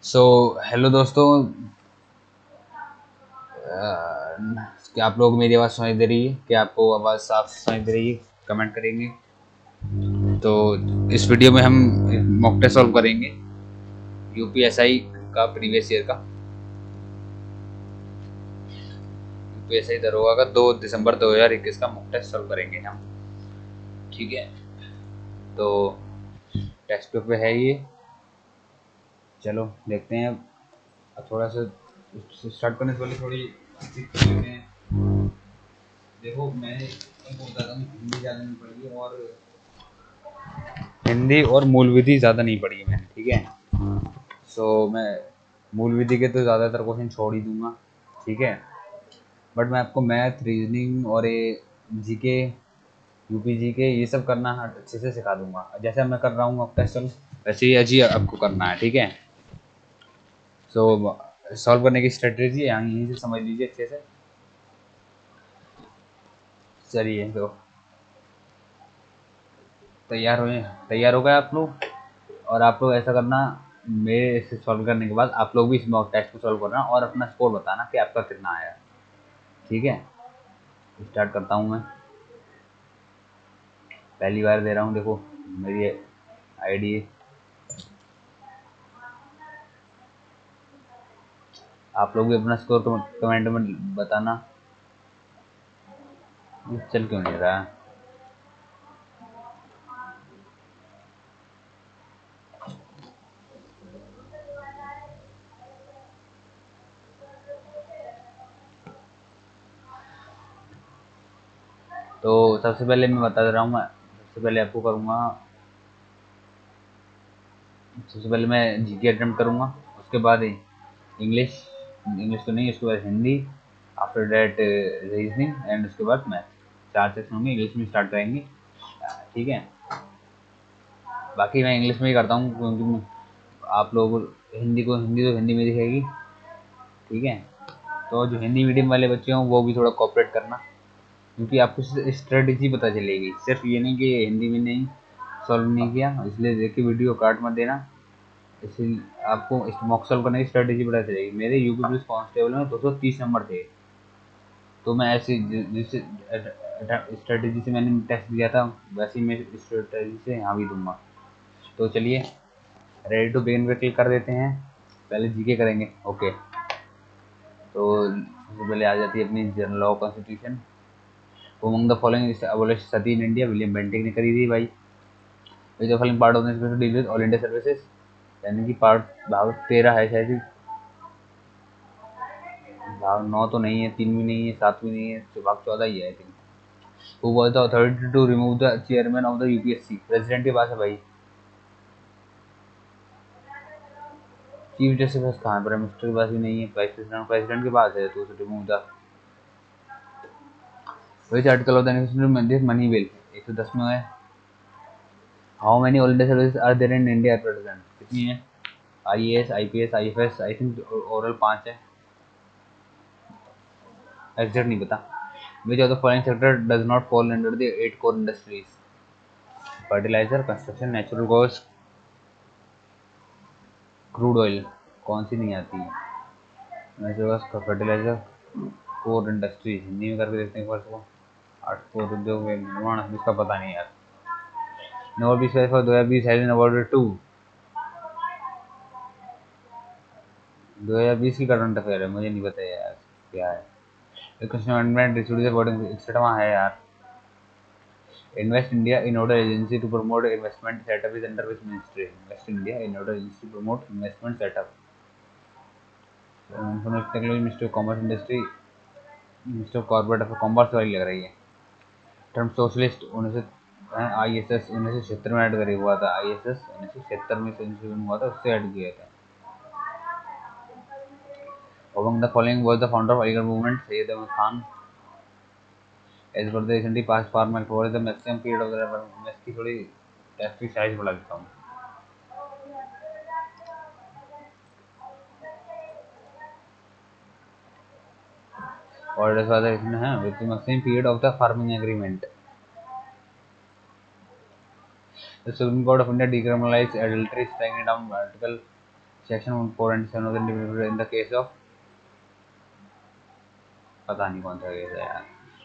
So hello दोस्तों। क्या आप लोग मेरी आवाज़ सुनाई दे रही है? क्या आपको आवाज़ साफ सुनाई दे रही है? कमेंट करेंगे। तो इस वीडियो में हम मॉक टेस्ट सॉल्व करेंगे यूपीएसआई का, प्रीवियस ईयर का। यूपीएसआई दरोगा का 2 दिसंबर 2021 का मॉक टेस्ट सॉल्व करेंगे हम। ठीक है, तो टेक्स्ट बुक पे है ये। चलो देखते हैं। अब थोड़ा सा स्टार्ट करने से पहले थोड़ी बातचीत कर लेते हैं। देखो, मैंने बोलता था हिंदी ज़्यादा नहीं पढ़ी और मूल विधि ज़्यादा नहीं पढ़ी है मैंने। ठीक है, मैं मूल विधि के तो ज़्यादातर क्वेश्चन छोड़ ही दूंगा। ठीक है, बट मैं आपको मैथ, रीजनिंग और ये जीके, यूपी जीके ये सब करना अच्छे से सिखा दूंगा। जैसे मैं कर रहा हूँ अब टेस्ट, वैसे ही अजी आपको करना है। ठीक है, सो सॉल्व करने की स्ट्रेटेजी यहाँ यहीं से समझ लीजिए अच्छे से। चलिए, तो तैयार हो तैयार हो गए आप लोग? और आप लोग ऐसा करना, मेरे इसे सॉल्व करने के बाद आप लोग भी इस मॉक टेस्ट को सॉल्व करना और अपना स्कोर बताना कि आपका कितना आया। ठीक है, स्टार्ट करता हूँ मैं। पहली बार दे रहा हूँ, देखो मेरी आईडी। आप लोग भी अपना स्कोर कमेंट में बताना। ये चल क्यों नहीं रहा है? तो सबसे पहले मैं बता दे रहा हूँ, मैं सबसे पहले आपको करूँगा। सबसे पहले मैं जीके अटेम्प्ट करूँगा, उसके बाद इंग्लिश। इंग्लिश तो नहीं, उसके बाद Hindi, after that reasoning and उसके बाद मैथ। 4 सेक्शन होंगे, इंग्लिश में स्टार्ट करेंगे। ठीक है, बाकी मैं इंग्लिश में ही करता हूँ क्योंकि आप लोग हिंदी तो हिंदी में दिखेगी। ठीक है, तो जो हिंदी मीडियम वाले बच्चे हों वो भी थोड़ा कोऑपरेट करना, क्योंकि आपको स्ट्रेटजी पता चलेगी। सिर्फ ये नहीं कि हिंदी में नहीं सॉल्व नहीं किया इसलिए देख के वीडियो काट मत देना। इसलिए आपको इस मॉक सॉल्व करने की स्ट्रेटजी पता चलेगी। मेरे यूपी पुलिस कांस्टेबल में 230 नंबर थे, तो मैं ऐसी जिस स्ट्रेटजी से मैंने टेस्ट दिया था वैसे ही मैं स्ट्रेटजी से यहाँ भी दूंगा। तो चलिए, रेडी टू बिगिन पे क्लिक कर देते हैं। पहले जीके करेंगे। ओके, तो सबसे पहले आ जाती है अपनी general law constitution. Among the following abolish Sati in India, William Bentinck ने करी थी भाई। Which the following part of the deal with all India services, यानी कि पार्ट भाग 13 है शायद। भाग 9 तो नहीं है, 3 भी नहीं है, 7 भी नहीं है, तो भाग 14 ही है I think. Who was the authority to remove the chairman of the UPSC? President के पास है भाई। चीफ जस्टिस कहाँ है? प्राइम मिनिस्टर के पास भी नहीं है, प्रेसिडेंट के पास है, तो remove the which article of the money bill 110 में है। How many all India services are there in India at present? कितनी है? IAS, IPS, IFS, I think overall 5 है, एग्जैक्ट नहीं पता। Which of the following sector does not fall under the 8 core industries? Fertiliser, construction, natural gas, crude oil. कौन सी नहीं आती है? Natural gas, fertiliser, core industries. Hindi में करके देखते हैं एक बार इसको। 8 कोर उद्योग निर्माण, इसका पता नहीं यार। Nobel peace prize for 2020 has been awarded to. 2020 की करंट अफेयर है, मुझे नहीं पता यार क्या है। क्वेश्चन अमेंडमेंट डिस्ट्रीब्यूशन बोर्डिंग 61वां है यार। Invest India in order agency to promote investment setup is under which ministry? Invest India in order agency to promote investment setup, information technology, ministry of commerce industry, minister of corporate affair. Commerce वाली लग रही है। Term socialist 1900, ISS 1976 में add करे हुआ था। ISS 1976 में संशोधन हुआ था, उससे ऐड किया था। Among the following was the founder of Aligarh movement? Syed Ahmad Khan. As per the recently passed formal for the maximum period of the मैं इसकी थोड़ी टेक्स्ट की साइज बढ़ा देता हूँ। और इस वाला इसमें है with the maximum period of the farming agreement. The Supreme Court of India decriminalized adultery, striking down Article section 497 in the case of, पता नहीं कौन सा केस है यार.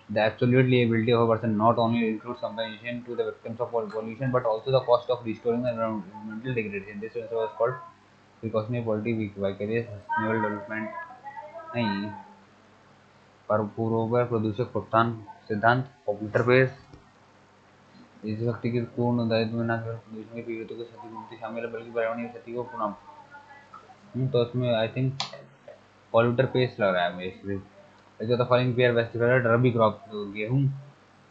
The absolute liability of a person not only includes compensation to the victims of pollution but also the cost of restoring the environmental degradation. This also was called precautionary policy vicarious sustainable development. नहीं, पर पूर्वोपर प्रदूषक प्रोत्साहन सिद्धांत, popular pace, इस शक्ति के पूर्ण दायित्व में न केवल प्रदूषण के पीड़ितों को क्षतिपूर्ति शामिल है बल्कि पर्यावरणीय क्षति को पुनः. तो इसमें आई थिंक पॉल्यूटर पेस्ट लग रहा है मुझे. जो तो फॉलोइंग पेयर बेस्ट कलर रबी क्रॉप, गेहूं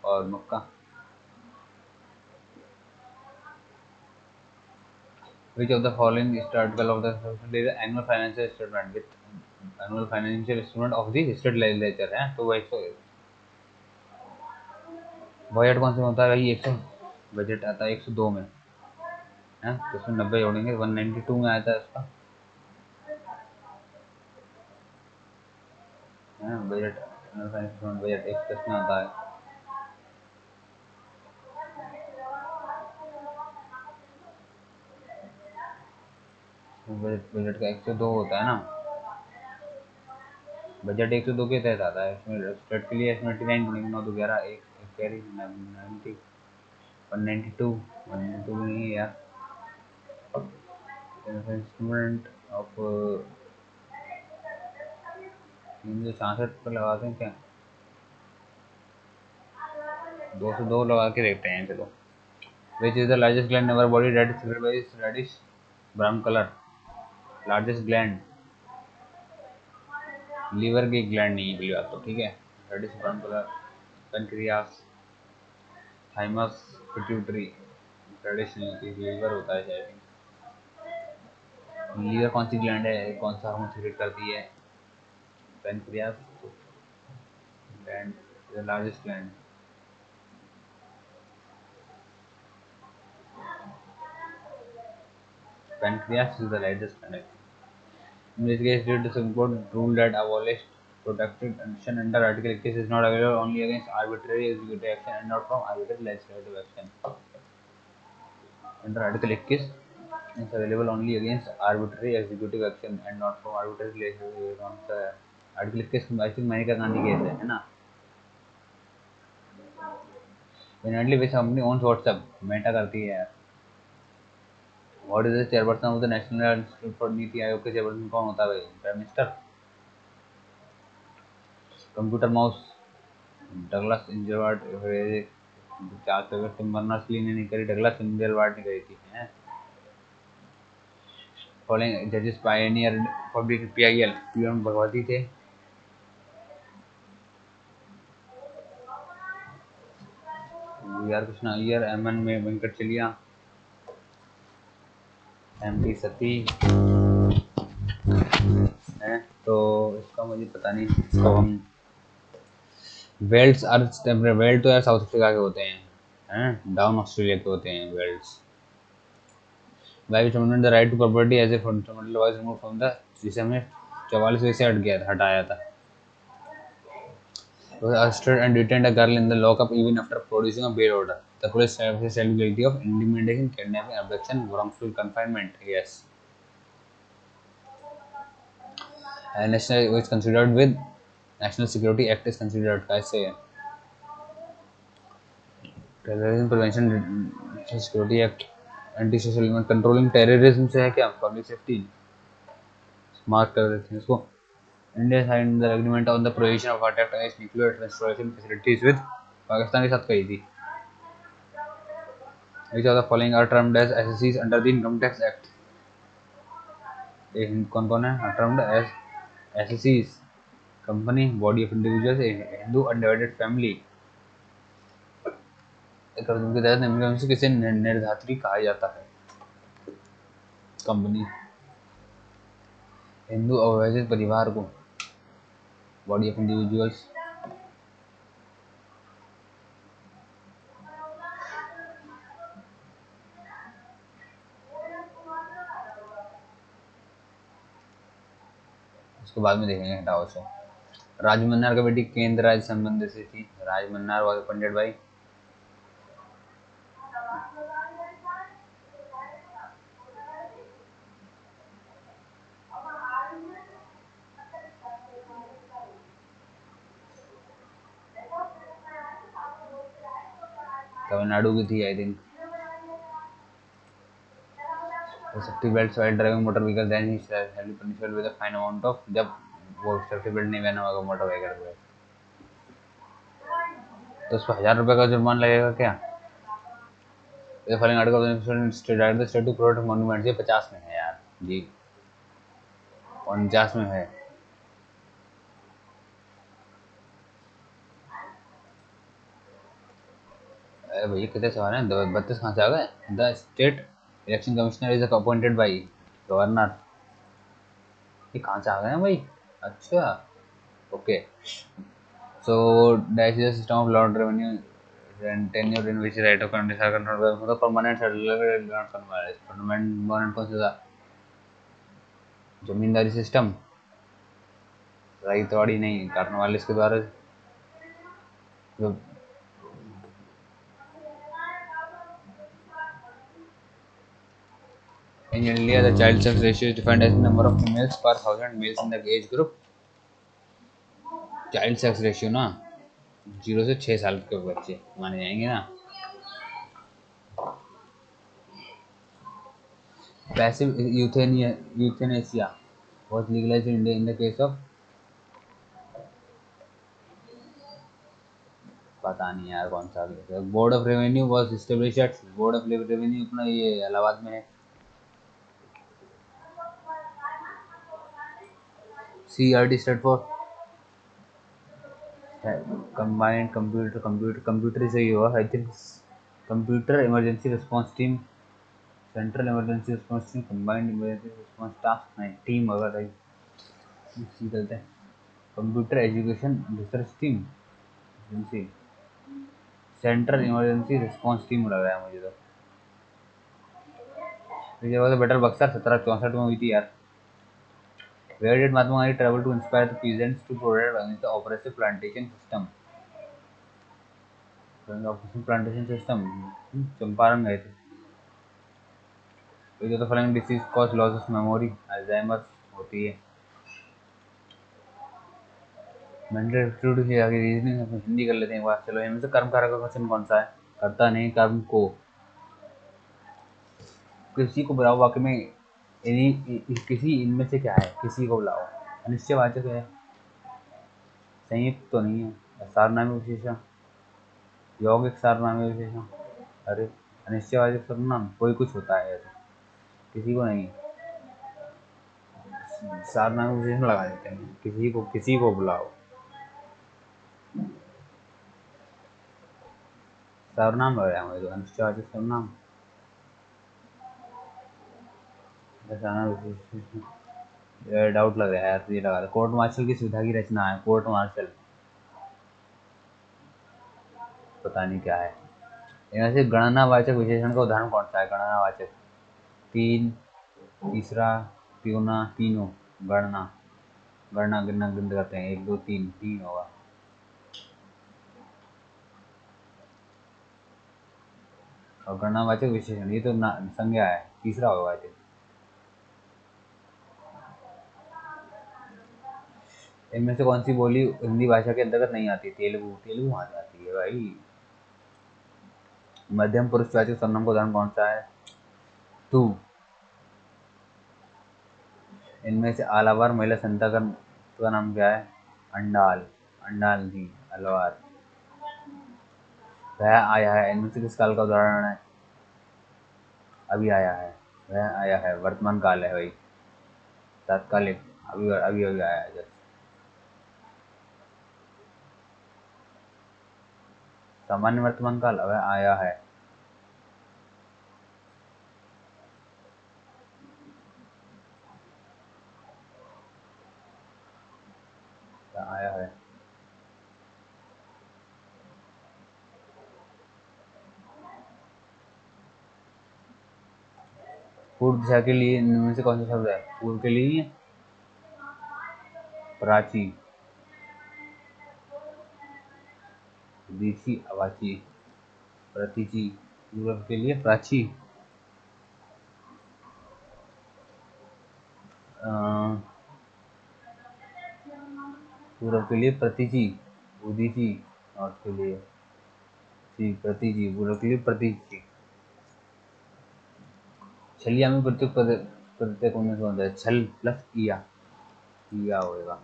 और मक्का. Which of the following is the article of the annual financial statement with annual financial statement of the state legislature है. तो वो 100 बजट कौन सा होता है भाई? 100 बजट आता है 102 में है, तो उसमें 90 जोड़ेंगे, 192 में आता है उसका है बजट. बजट 110 में आता है. बजट का 102 होता है ना. बजट 102 के तहत आता है. इसमें स्टेट के लिए इसमें 89 9 तो 11 एक कैरी 90 192 192 नहीं है यार. इंस्ट्रूमेंट ऑफ 366 पर लगाते हैं क्या? 202 लगा के देखते हैं. चलो. Which is the largest gland in our body that is filled by reddish brown colour? Largest gland liver की ग्लैंड नहीं है पहली बात तो, ठीक है. Reddish brown colour. Pancreas, thymus, pituitary. Reddish नहीं होती, लीवर होता है शायद. लीवर कौन सी ग्लैंड है, कौन सा हार्मोन सीक्रेट करती है? Pancreas gland, the largest gland. Pancreas is the largest gland. In this case, due to the Supreme Court rule that abolished protected action under Article 21 is not available only against arbitrary executive action and not from arbitrary legislative action. Under Article 21 is available only against arbitrary executive action and not from arbitrary legislative action. Article 21 I think Maneka Gandhi case है ना. Inherently which company owns WhatsApp? Meta करती है यार. What is the chairperson of the National Institute for NITI Aayog के chairperson कौन होता है भाई? Prime minister. Computer mouse Douglas Engelbart. चार फेवरेट टिम बर्नर्स ली ने नहीं करी, डगलस इंजरवार्ड ने करी थी. फॉलोइंग जजेस Pioneer public PIL. PM Bhagwati थे. वीआर कृष्णा अय्यर. एमएन में वेंकट चलिया. एमपी सती है. तो इसका मुझे पता नहीं. इसको हम वेल्स अर्थ वेल्ट तो यार साउथ अफ्रीका के होते हैं, डाउन ऑस्ट्रेलिया के होते हैं Wales. By which amendment the right to property as a fundamental was removed from the, जिसे हमने 44 से हटाया था. Was arrested and detained a girl in the lockup even after producing a bail order. The police services held guilty of intimidation, kidnapping, abduction, wrongful confinement. Yes. And national is considered with National Security Act is considered. कैसे? Terrorism Prevention Security Act, Anti-Social Element Controlling Terrorism से है क्या? Public Safety. Mark कर देते हैं इसको. India signed the agreement on the prohibition of attack against nuclear installation facilities with Pakistan के साथ कही थी. Which of the following are termed as SSCs under the Income Tax Act? कौन कौन है termed as SSCs? Company, body of individuals, Hindu undivided family. कानून के तहत निम्नलिखित में से किसे निर्धात्री कहा जाता है? कंपनी. हिंदू अविभाजित परिवार को. Body of individuals. उसको बाद में देखेंगे, हटाओ उसे. राज मन्नार का बेटी केंद्र राज्य संबंध से थी. Rajamannar was appointed by Tamil Nadu की थी I think. Safety belt while driving motor vehicle then he shall be punishable with a fine amount of, जब वो सेफ्टी बेल्ट नहीं पहना होगा मोटर व्हीकल पे तो उसको 1000 रुपये का जुर्माना लगेगा क्या? ये following article state to protect monument, ये 50 में है यार जी, 49 में है। अरे भैया कितने सवाल हैं, 32 कहाँ से आ गए? The state election commissioner is appointed by governor, ये कहाँ से आ गए हैं भाई? अच्छा okay. So dash is system of law revenue and tenure in which right of countries are controlled, मतलब परमानेंट सेटलर नॉट परमानेंट कौन सा था? जमींदारी सिस्टम, रईतवाड़ी नहीं, कार्नवालिस के द्वारा जो। In India, the child sex ratio is defined as the number of females per thousand males in the age group. Child sex ratio ना 0 से 6 साल के बच्चे माने जाएंगे ना। Passive euthanasia was legalized in India in the case of, पता नहीं यार कौन सा। Board of revenue was established at, board of revenue अपना ये इलाहाबाद में है। CRT stand for combined computer से ही हुआ I think. Computer emergency response team, central emergency response team, combined emergency response task नहीं टीम होगा भाई, चलते हैं। Computer education research team agency, central emergency response team लग रहा है मुझे तो ये वाला बैटल बक्सर 1764 में हुई थी यार। Where did Mahatma Gandhi travel to inspire the peasants to provide against the oppressive plantation system? Operation plantation system, Champaran गए थे। तो following disease cause loss of memory, Alzheimer होती है। मेंटल एप्टीट्यूड की आगे रीजनिंग हम हिंदी कर लेते हैं एक बार। चलो इनमें से कर्म कारक का क्वेश्चन कौन सा है? करता नहीं, कर्म को। किसी को बुलाओ, वाक्य में किसी इनमें से क्या है? किसी को बुलाओ, अनिश्चयवाचक है, संयुक्त तो नहीं है, सारनामी विशेषण, यौगिक सारनामी विशेषण, अरे अनिश्चयवाचक सर्वनाम कोई कुछ होता है ऐसा, किसी को नहीं, सारनामी विशेषण लगा देते हैं, किसी को बुलाओ, सर्वनाम लग रहा है मुझे, अनिश्चयवाचक सर्वनाम, डाउट लग रहा है यार, ये लगा। कोर्ट मार्शल की सुविधा की रचना है, कोर्ट मार्शल पता नहीं क्या है। इनमें से गणनावाचक विशेषण का उदाहरण कौन सा है? गणनावाचक, तीन, तीसरा, त्योना, तीनों, गणना, गणना गिनना गिनते करते हैं, 1 2 3, 3 होगा। और गणनावाचक विशेषण ये तो संज्ञा है, तीसरा होगा। इनमें से कौन सी बोली हिंदी भाषा के अंतर्गत नहीं आती? तेलुगु, तेलुगु आ जाती है भाई। मध्यम पुरुषवाचक सर्वनाम का उदाहरण कौन सा है? तू। इनमें से आलावार महिला संता का नाम क्या है? अंडाल, अंडाल जी अलवार। वह आया है इनमें से किस काल का उदाहरण है? अभी आया है, वह आया है वर्तमान काल है भाई, तात्कालिक, अभी अभी अभी आया है जस्ट। सामान्य वर्तमान काल, वह आया है, वह आया है। पूर्व दिशा के लिए इनमें से कौन सा शब्द है? पूर्व के लिए प्राची, दीची, अवाची, प्रतीची। पूर्व के लिए प्राची, पूर्व के लिए प्रतीची, उदीची, नॉर्थ के लिए प्रतिजीव पूरा के लिए प्रतिजीव। छलिया में प्रत्येक प्रत्येक होने से बनता है छल प्लस इया होएगा।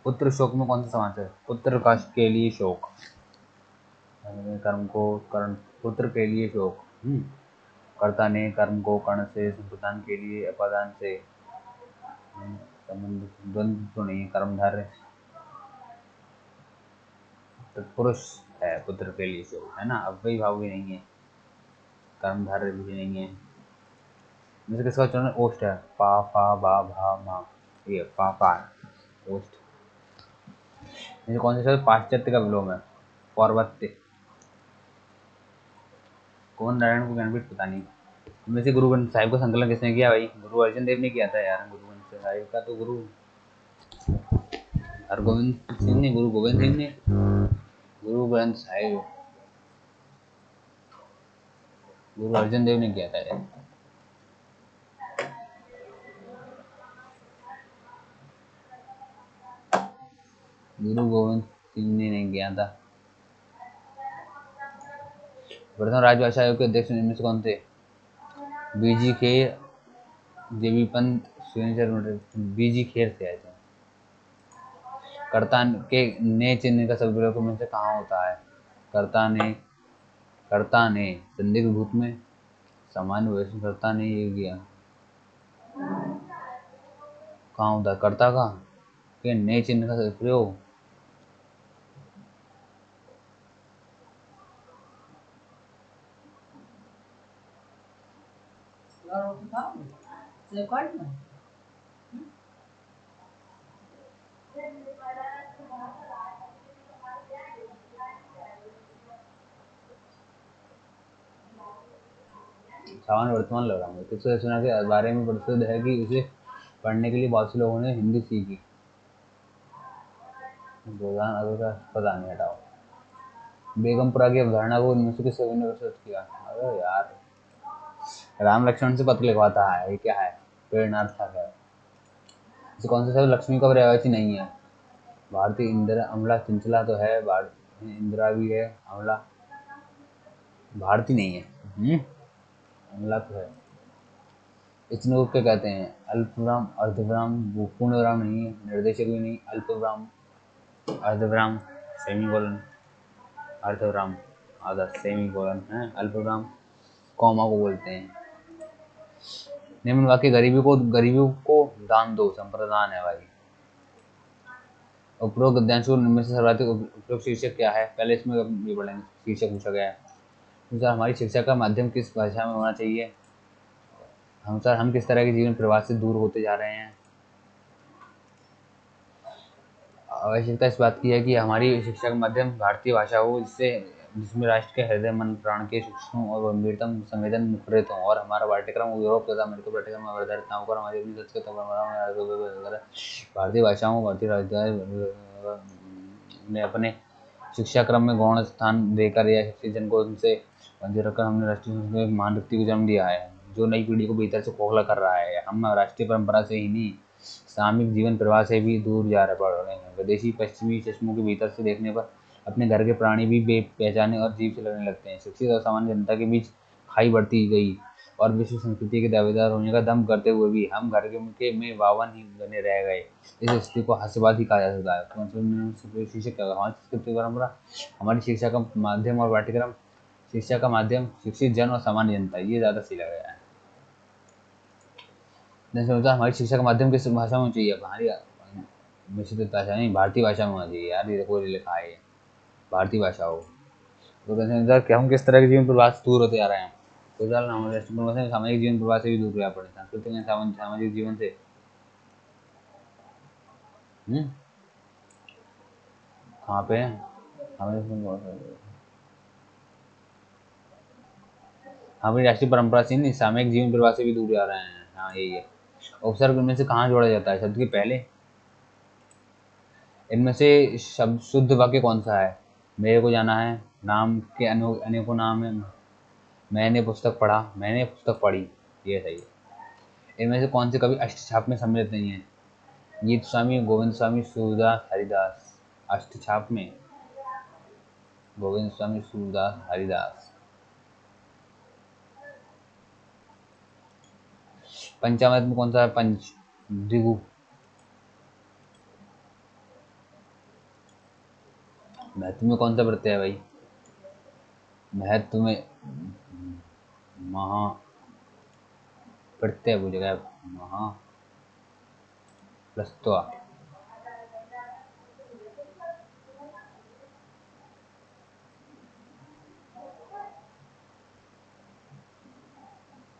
पुत्र शोक में कौन सा समास है? पुत्र का के लिए शोक, कर्म को कर्ण, पुत्र के लिए शोक। कर्ता ने कर्म को कर्ण से, संप्रदान के लिए अपादान से, संबंध द्वंद्व तो नहीं है, कर्मधारय तत्पुरुष है, पुत्र के लिए शोक है ना, अव्ययी भाव भी नहीं है, कर्मधारय भी नहीं है। जैसे किसका चरण ओष्ठ है, पा फा बा भा मा, ये पा ओष्ठ। जैसे कौन से शब्द पाश्चात्य का विलोम है? पौर्वत्य। कौन नारायण को ज्ञानपीठ पता नहीं। इनमें से गुरु ग्रंथ साहिब का संकलन किसने किया भाई? गुरु अर्जन देव ने किया था यार। गुरु ग्रंथ साहिब का तो गुरु हरगोविंद सिंह ने, गुरु गोविंद सिंह ने। गुरु ग्रंथ साहिब गुरु अर्जन देव ने किया था यार। गुरु गोविंद सिंह ने नहीं किया था। प्रथम राजभाषा आयोग के अध्यक्ष इनमें से कौन थे? बीजी खेर, जेबी पंत, बीजी खेर से आए थे। कर्ता के ने चिन्ह का शब्द प्रयोग में से कहाँ होता है? कर्ता ने संदिग्ध भूत में, सामान्य वैश्य कर्ता ने ये किया कहाँ होता है? कर्ता का के ने चिन्ह का प्रयोग सामान्य वर्तमान लग रहा है। किसको रचना के बारे में प्रसिद्ध है कि उसे पढ़ने के लिए बहुत से लोगों ने हिंदी सीखी? पता नहीं, हटाओ। बेगमपुरा की अवधारणा को इनमें से किस कवि ने विकसित किया? अरे यार, राम लक्ष्मण से पत्र लिखवाता है, ये क्या है? प्रेरणार्थक है। इसे कौन सा शब्द लक्ष्मी का पर्यायवाची नहीं है? भारतीय इंदिरा, अमला, चंचला तो है, इंदिरा भी है, अमला भारती नहीं है। अमला तो है। इतने को क्या कहते हैं? अल्पविराम, अर्धविराम, पूर्ण विराम नहीं है, निर्देशक भी नहीं, अल्पविराम, अर्धविराम, सेमीकोलन, अर्धविराम, आधा सेमीकोलन है, अल्पविराम कॉमा को बोलते हैं। निम्न वाक्य गरीबी को दान दो संप्रदान है भाई। उपरोक्त गद्यांश को इनमें से सर्वाधिक उपयुक्त शीर्षक क्या है? पहले इसमें ये पढ़ेंगे, शीर्षक पूछा गया है। सर हमारी शिक्षा का माध्यम किस भाषा में होना चाहिए? हम किस तरह के जीवन प्रवाह से दूर होते जा रहे हैं? आवश्यकता इस बात की है कि हमारी शिक्षा का माध्यम भारतीय भाषा हो, जिसमें राष्ट्र के हृदय, मन, प्राण के सूक्ष्म और गंभीरतम संवेदन मुखरित हों, और हमारा पाठ्यक्रम यूरोप तथा अमेरिका पाठ्यक्रम में आधारित न होकर हमारी अपनी संस्कृत भारतीय भाषाओं, भारतीय राजधानी ने अपने शिक्षा क्रम में गौण स्थान देकर या शिक्षित जन को उनसे वंचित रखकर हमने राष्ट्रीय संस्कृति में एक महान व्यक्ति को जन्म दिया है, जो नई पीढ़ी को भीतर से खोखला कर रहा है। हम राष्ट्रीय परंपरा से ही नहीं, सामूहिक जीवन प्रवाह से भी दूर जा पड़ रहे हैं। विदेशी पश्चिमी चश्मों के भीतर से देखने पर अपने घर के प्राणी भी बेपहचाने और जीव से लगने लगते हैं। शिक्षित और सामान्य जनता के बीच खाई बढ़ती गई, और विश्व संस्कृति के दावेदार होने का दम करते हुए भी हम घर के में वावन ही बने रह गए। इस स्थिति को हास्यवाद ही कहा जा सकता है। शीर्षक क्या? हमारी संस्कृति परंपरा, हमारी शिक्षा का माध्यम और पाठ्यक्रम, शिक्षा का माध्यम, शिक्षित जन और सामान्य जनता, ये ज्यादा सही लग रहा है। हमारी शिक्षा का माध्यम किस भाषा में चाहिए? हमारी मिश्रित भाषा नहीं, भारतीय भाषा में होना चाहिए यार। ये देखो, लिखा है भारतीय भाषा हो। तो क्या हम किस तरह के जीवन प्रवाह से दूर होते जा रहे हैं? तो सामाजिक जीवन प्रवाह से भी दूर रहा पड़े, सांस्कृतिक सामाजिक जीवन से। कहाँ पे है? हमारी राष्ट्रीय परंपरा से नहीं, सामाजिक जीवन प्रवाह से भी दूर जा रहे हैं। हाँ, यही है। उपसर्ग इनमें से कहाँ जोड़ा जाता है? शब्द के पहले। इनमें से शब्द शुद्ध वाक्य कौन सा है? मेरे को जाना है, नाम के अनेकों नाम है, मैंने पुस्तक पढ़ा, मैंने पुस्तक पढ़ी, ये सही है। इनमें से कौन से कवि अष्टछाप में सम्मिलित नहीं है? गीत स्वामी, गोविंद स्वामी, सूरदास, हरिदास। अष्टछाप में गोविंद स्वामी सूरदास हरिदास। पंचामृत में कौन सा है? पंच द्विगु। महत्व में कौन सा प्रत्यय है भाई? महत्व में महा प्रत्यय पूछेगा। महा प्लस त्वा।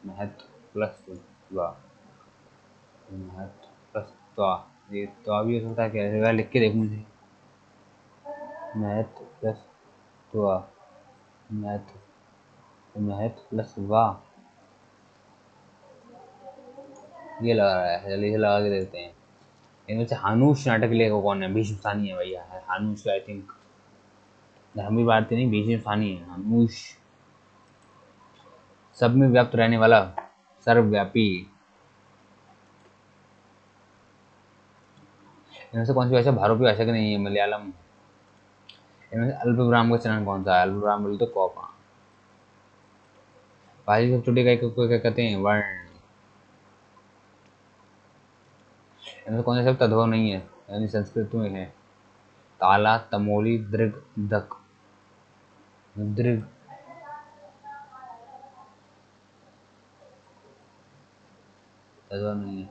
महत्व प्लस त्वा। महत्व प्लस त्वा। ये त्वा भी हो सकता है, क्या लिख के देख मुझे। महत्व प्लस त्वा। महत्व। महत्व प्लस वा। ये लगा रहा है, चलिए इसे लगा के देखते हैं। इनमें से हानूश नाटक लेखक कौन है? भीष्म सानी है भैया। हानूश आई थिंक धर्मी भारती नहीं, भीष्म सानी है हानूश। सब में व्याप्त रहने वाला, सर्वव्यापी। इनमें से कौन सी भाषा भारोपी भाषा की नहीं है? मलयालम। इनमें से अल्प विराम का चलन कौन सा है? अल्प विराम बोले तो कौपा। भाषा सब छोटी इकाई को क्या कहते हैं? वर्ण। इनमें से कौन सा शब्द तद्भव नहीं है, यानी संस्कृत में है? ताला, तमोली, दृग, दक। दृग तद्भव नहीं है।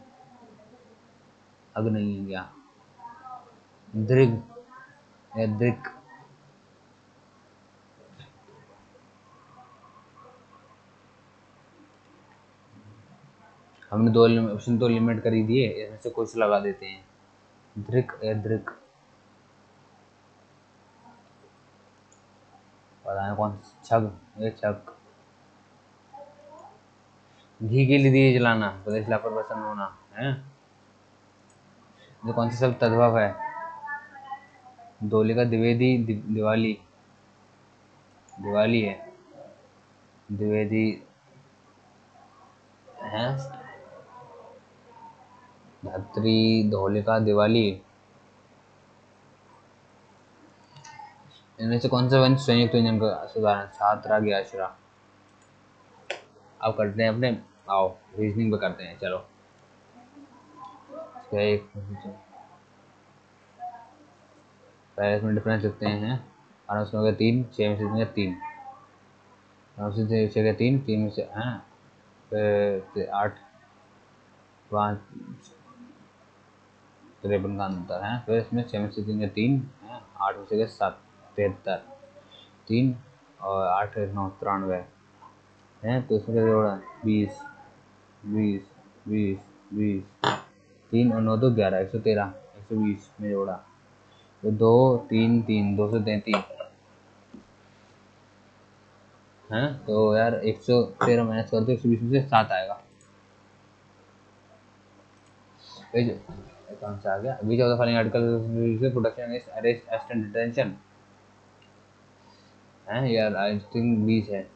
अग नहीं है क्या? दृग या दृक। हमने दो ऑप्शन तो लिमिट कर ही दिए, इसमें से कुछ लगा देते हैं। दृक या दृक। पता नहीं कौन। छग या छग। घी के लिए दिए जलाना, प्रदेश ला पर प्रसन्न होना है। जो कौन सा शब्द तद्भव है? दोले का द्विवेदी दिवाली। दिवाली है। द्विवेदी है। धात्री, धौलिका, दिवाली। इनमें से कौन सा वंश संयुक्त व्यंजन का उदाहरण? छात्रा, ज्ञासरा। अब करते हैं अपने, आओ रीजनिंग पे करते हैं, चलो। एक पहले इसमें डिफरेंस लिखते हैं। और उसमें हो गया 3, 6 में से हो गया 3। और उसमें से 6 गया 3, 3 में से हैं फिर 8, 5, 53 का अंतर है। फिर इसमें 6 में से 3 गया 3 है, 8 में से गया 7, 73। 3 और 8 9 93 है। तो इसमें क्या जोड़ा? 20, 20, 20, 20। 3 और 9 तो 11, 113, 120 में जोड़ा। तो 2, 3, 3, 233 है। तो यार 113 माइनस कर दो, 120 में से 7 आएगा। कौन सा आ गया? Which of the following article protection is arrest and detention है यार। आई थिंक 20 है।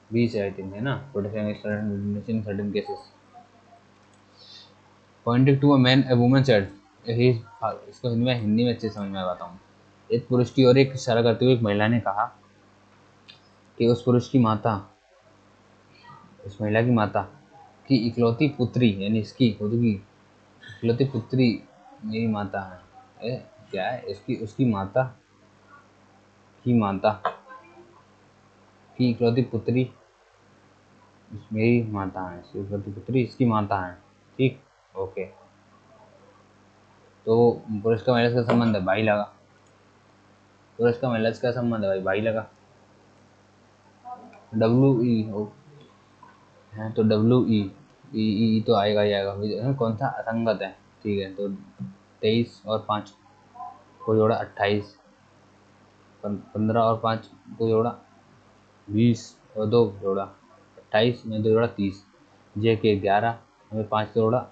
20 है आई थिंक, है ना? Production in certain cases. Pointing to a man a woman said he. इसको हिंदी में अच्छे समझ में आता हूँ। एक पुरुष की ओर एक इशारा करते हुए एक महिला ने कहा कि उस पुरुष की माता, उस महिला की माता की इकलौती पुत्री, यानी इसकी खुद की इकलौती पुत्री मेरी माता है। क्या है? इसकी उसकी माता की माता की इकलौती पुत्री मेरी माता है। इसकी इकलौती पुत्री इसकी माता है। ठीक, ओके। तो पुरुष का महिला का संबंध है, भाई लगा। पुरुष का महिला का संबंध है भाई, भाई लगा। डब्ल्यू ई है तो डब्ल्यू ई, ई तो आएगा ही आएगा। कौन सा असंगत है? ठीक है, तो 23 और 5 को जोड़ा 28, 15 और 5 को जोड़ा 20 और 2 जोड़ा 28 में 2 जोड़ा 30। जे के 11 में 5 जोड़ा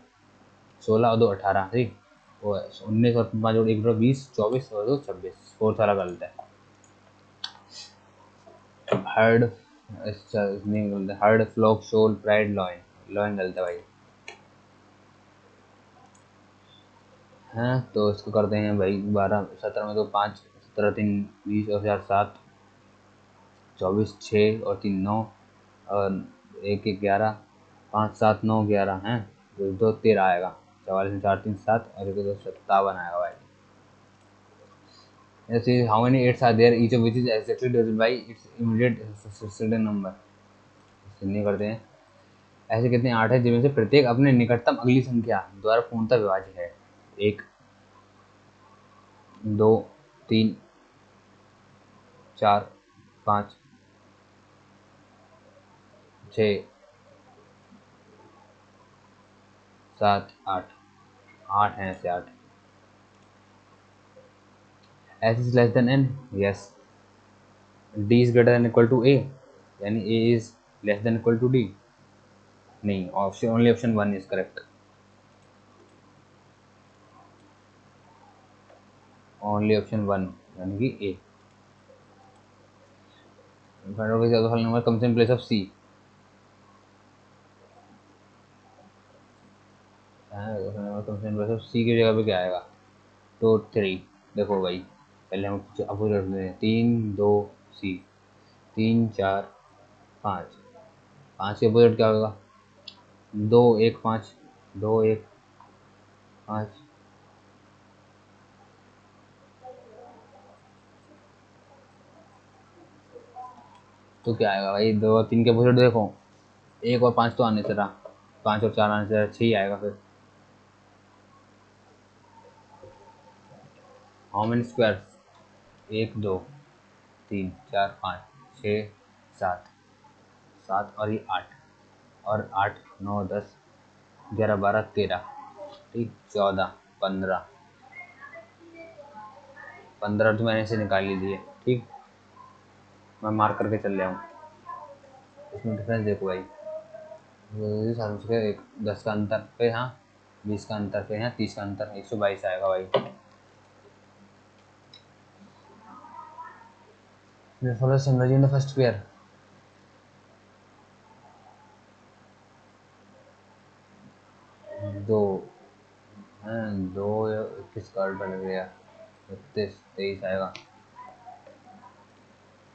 16 और 2 18। ठीक, वो 19 और 5 जोड़ा 1 जोड़ा 20, 24 और 2 26। फोर्थ वाला गलत है। हर्ड, नहीं बोलते हर्ड, फ्लॉक, शोल, प्राइड, लॉइन। लॉइन गलत है भाई। हैं, तो इसको करते हैं भाई 12 17 में तो 5, 17 3 20 और 4 7, 24 6 और 3 9 और 1 1 11, 5 7 9 11 हैं, तो 2 13 आएगा। 44 में 4 3 7 और 1 2 57 आएगा भाई। ऐसे how many eights are there each of which is exactly divided by its immediate succeeding number. सुनिए करते हैं। ऐसे कितने 8 हैं जिनमें से प्रत्येक अपने निकटतम अगली संख्या द्वारा पूर्णतः विभाज्य है। 1 2 3 4 5 6 7 8, 8 हैं ऐसे 8। S is less than N, yes. D is greater than equal to A, यानी A is less than equal to D. नहीं, option only option 1 is correct. Only option 1 यानी कि A. Number comes in place of C. C की जगह पे क्या आएगा? तो 3। देखो भाई, पहले हम कुछ अपोजिट रख लेते हैं। 3 2 सी, 3 4 5। 5 के अपोजिट क्या होगा? 2 1 5, 2 1 5। तो क्या आएगा भाई? 2 और 3 के अपोजिट देखो, 1 और 5 तो आने से रहा, 5 और 4 आने से रहा, 6 ही आएगा फिर। How many squares? 1 2 3 4 5 6 7, 7 और ये 8, और 8 9 10 11 12 13, ठीक, 14 15। 15 तो मैंने से निकाल ही दिए, ठीक। मैं मार्क करके चल रहा हूँ। इसमें डिफरेंस देखो भाई, एक 10 का अंतर पे, हाँ 20 का अंतर पे, यहाँ 30 का अंतर, 122 आएगा भाई। In the first pair. दो हैं, 2 21 का उल्टा लग गया, 31 23 आएगा।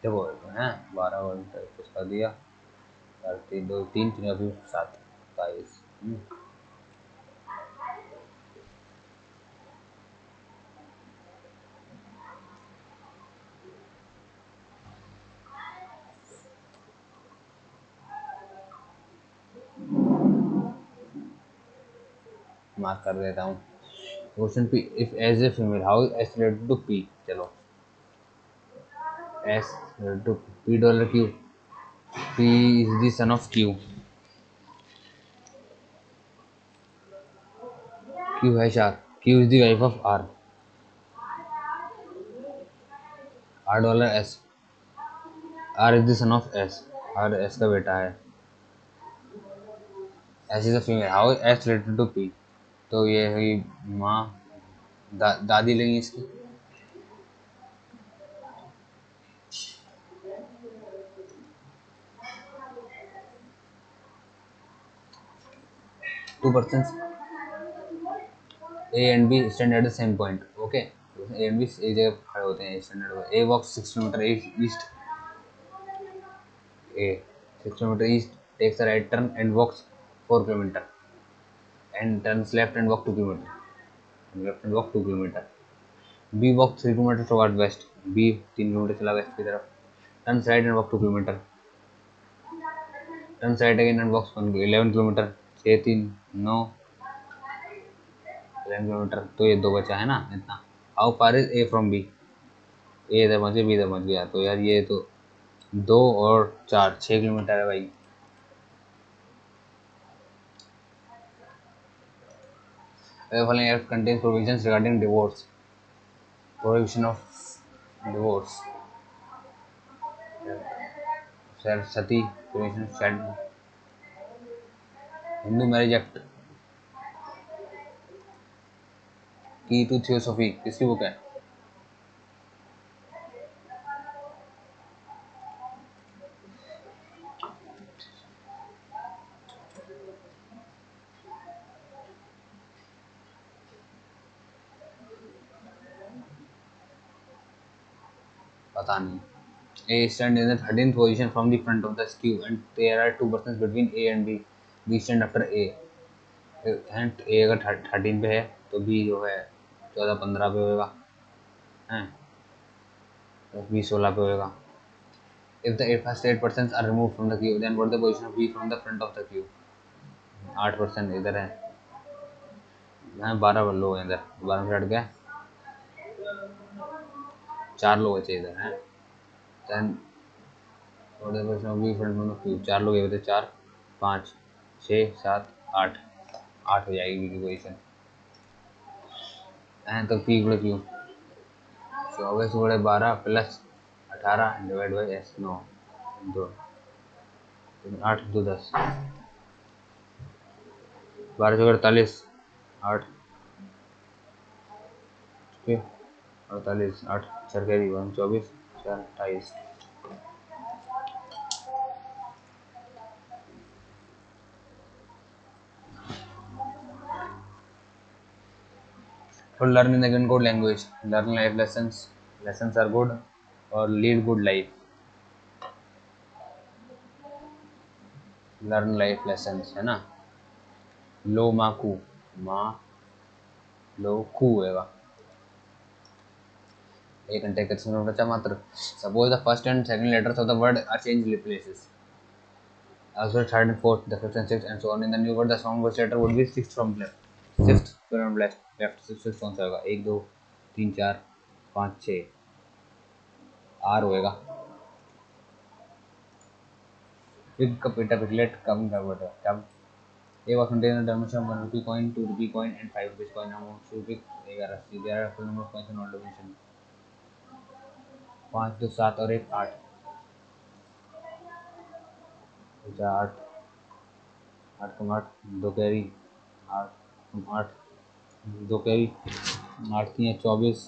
देखो हैं, 12 का उल्टा 21 कर दिया, 3 2 3 3 अभी 7 22। मार्क कर देता हूँ। Question P, if S a female how S related to P. चलो, S related to P dollar Q. P is the son of Q. Q है शार, Q is the wife of R. R dollar S, R is the son of S, R S का बेटा है। S is a female how S related to P. तो ये हुई माँ, दादी लेंगी इसकी। Two person A and B stand at the same point, okay. A and B एक जगह खड़े होते हैं standard. A walks 6 kilometre east, A 6 kilometre east, takes a right turn and walks 4 kilometre and turns left and walk 2 kilometre, left and walk 2 kilometre. B walk 3 kilometre toward west, B 3 kilometre चला west की तरफ, turns right and walk 2 kilometre, turns right again and walks 11 kilometre. 6 3 9, 11 kilometre. तो ये 2 बचा है ना इतना। How far is A from B. A इधर पहुंचे, बी इधर पहुंच गया, तो यार ये तो 2 और 4 6 किलोमीटर है भाई। Following act contains provisions regarding divorce. Prohibition of divorce. Sati, prohibition of child, Hindu Marriage Act, की टू थियोसॉफी किसकी बुक है? पता नहीं। A stand in the 13th position from the front of the queue and there are two persons between A and B. B stand after A and A अगर 13 पे है तो B जो है 14-15 पे होगा, हैं, तो B 16 पे होगा। If the first 8 persons are removed from the queue, then what the position of B from the front of the queue? 8% इधर है, 12 लोग हैं इधर, 12 में से हट गया 4 लोग बचे इधर हैं। Then what the position of B front of the queue? 4 लोग ये बचे, 4 5 6 7 8 8 हो जाएगी B की पोजीशन। तो P गुणे Q 24 गुणे 12 प्लस 18 डिवाइड बाई S 9 2 8 2 10 12 से 48 8 48 8 4 carry 24 4 28। For learning the code language, learn life lessons. Lessons are good or lead good life. Learn life lessons है ना। लो माकू मा लो कू होगा। एक घंटे का बचा मात्र। Suppose the first and second letters of the word are changed places. Also third and fourth, the fifth and sixth and so on. In the new word, the strongest letter would be sixth from left. Sixth from left. Left sixth कौन सा होगा? 1 2 3 4 5 6 R होएगा। Big capita piglet come covered. Come. A was contained in the dimension of 1 rupee coin, 2 rupee coin, and 5 rupees coin. Amount to rupee 11। There are full number of coins in all dimension। 5 2 7 और 1 8 8 8 कम 8 2 carry 8 8 2 carry 8 3 24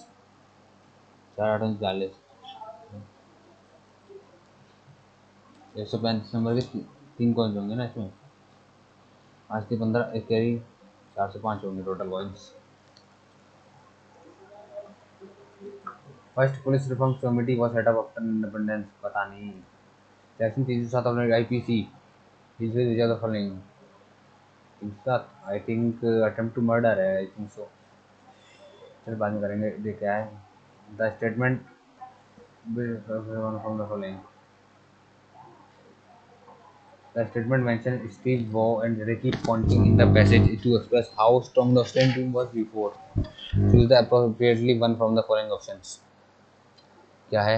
4 8 40। 135 number के 3 coins होंगे ना इसमें। 5 के 15 एक carry 4 से 5 होंगे total coins. First police reform committee was set up after independence. पता नहीं। Section 307 of IPC is which of the following. 307 I think attempt to murder है, आई थिंक सो। चल बाद में करेंगे। ये क्या है? The statement from the following. The statement mentioned Steve Waugh and Ricky Ponting in the passage to express how strong the Australian team was before. Choose the appropriately one from the following options. क्या है?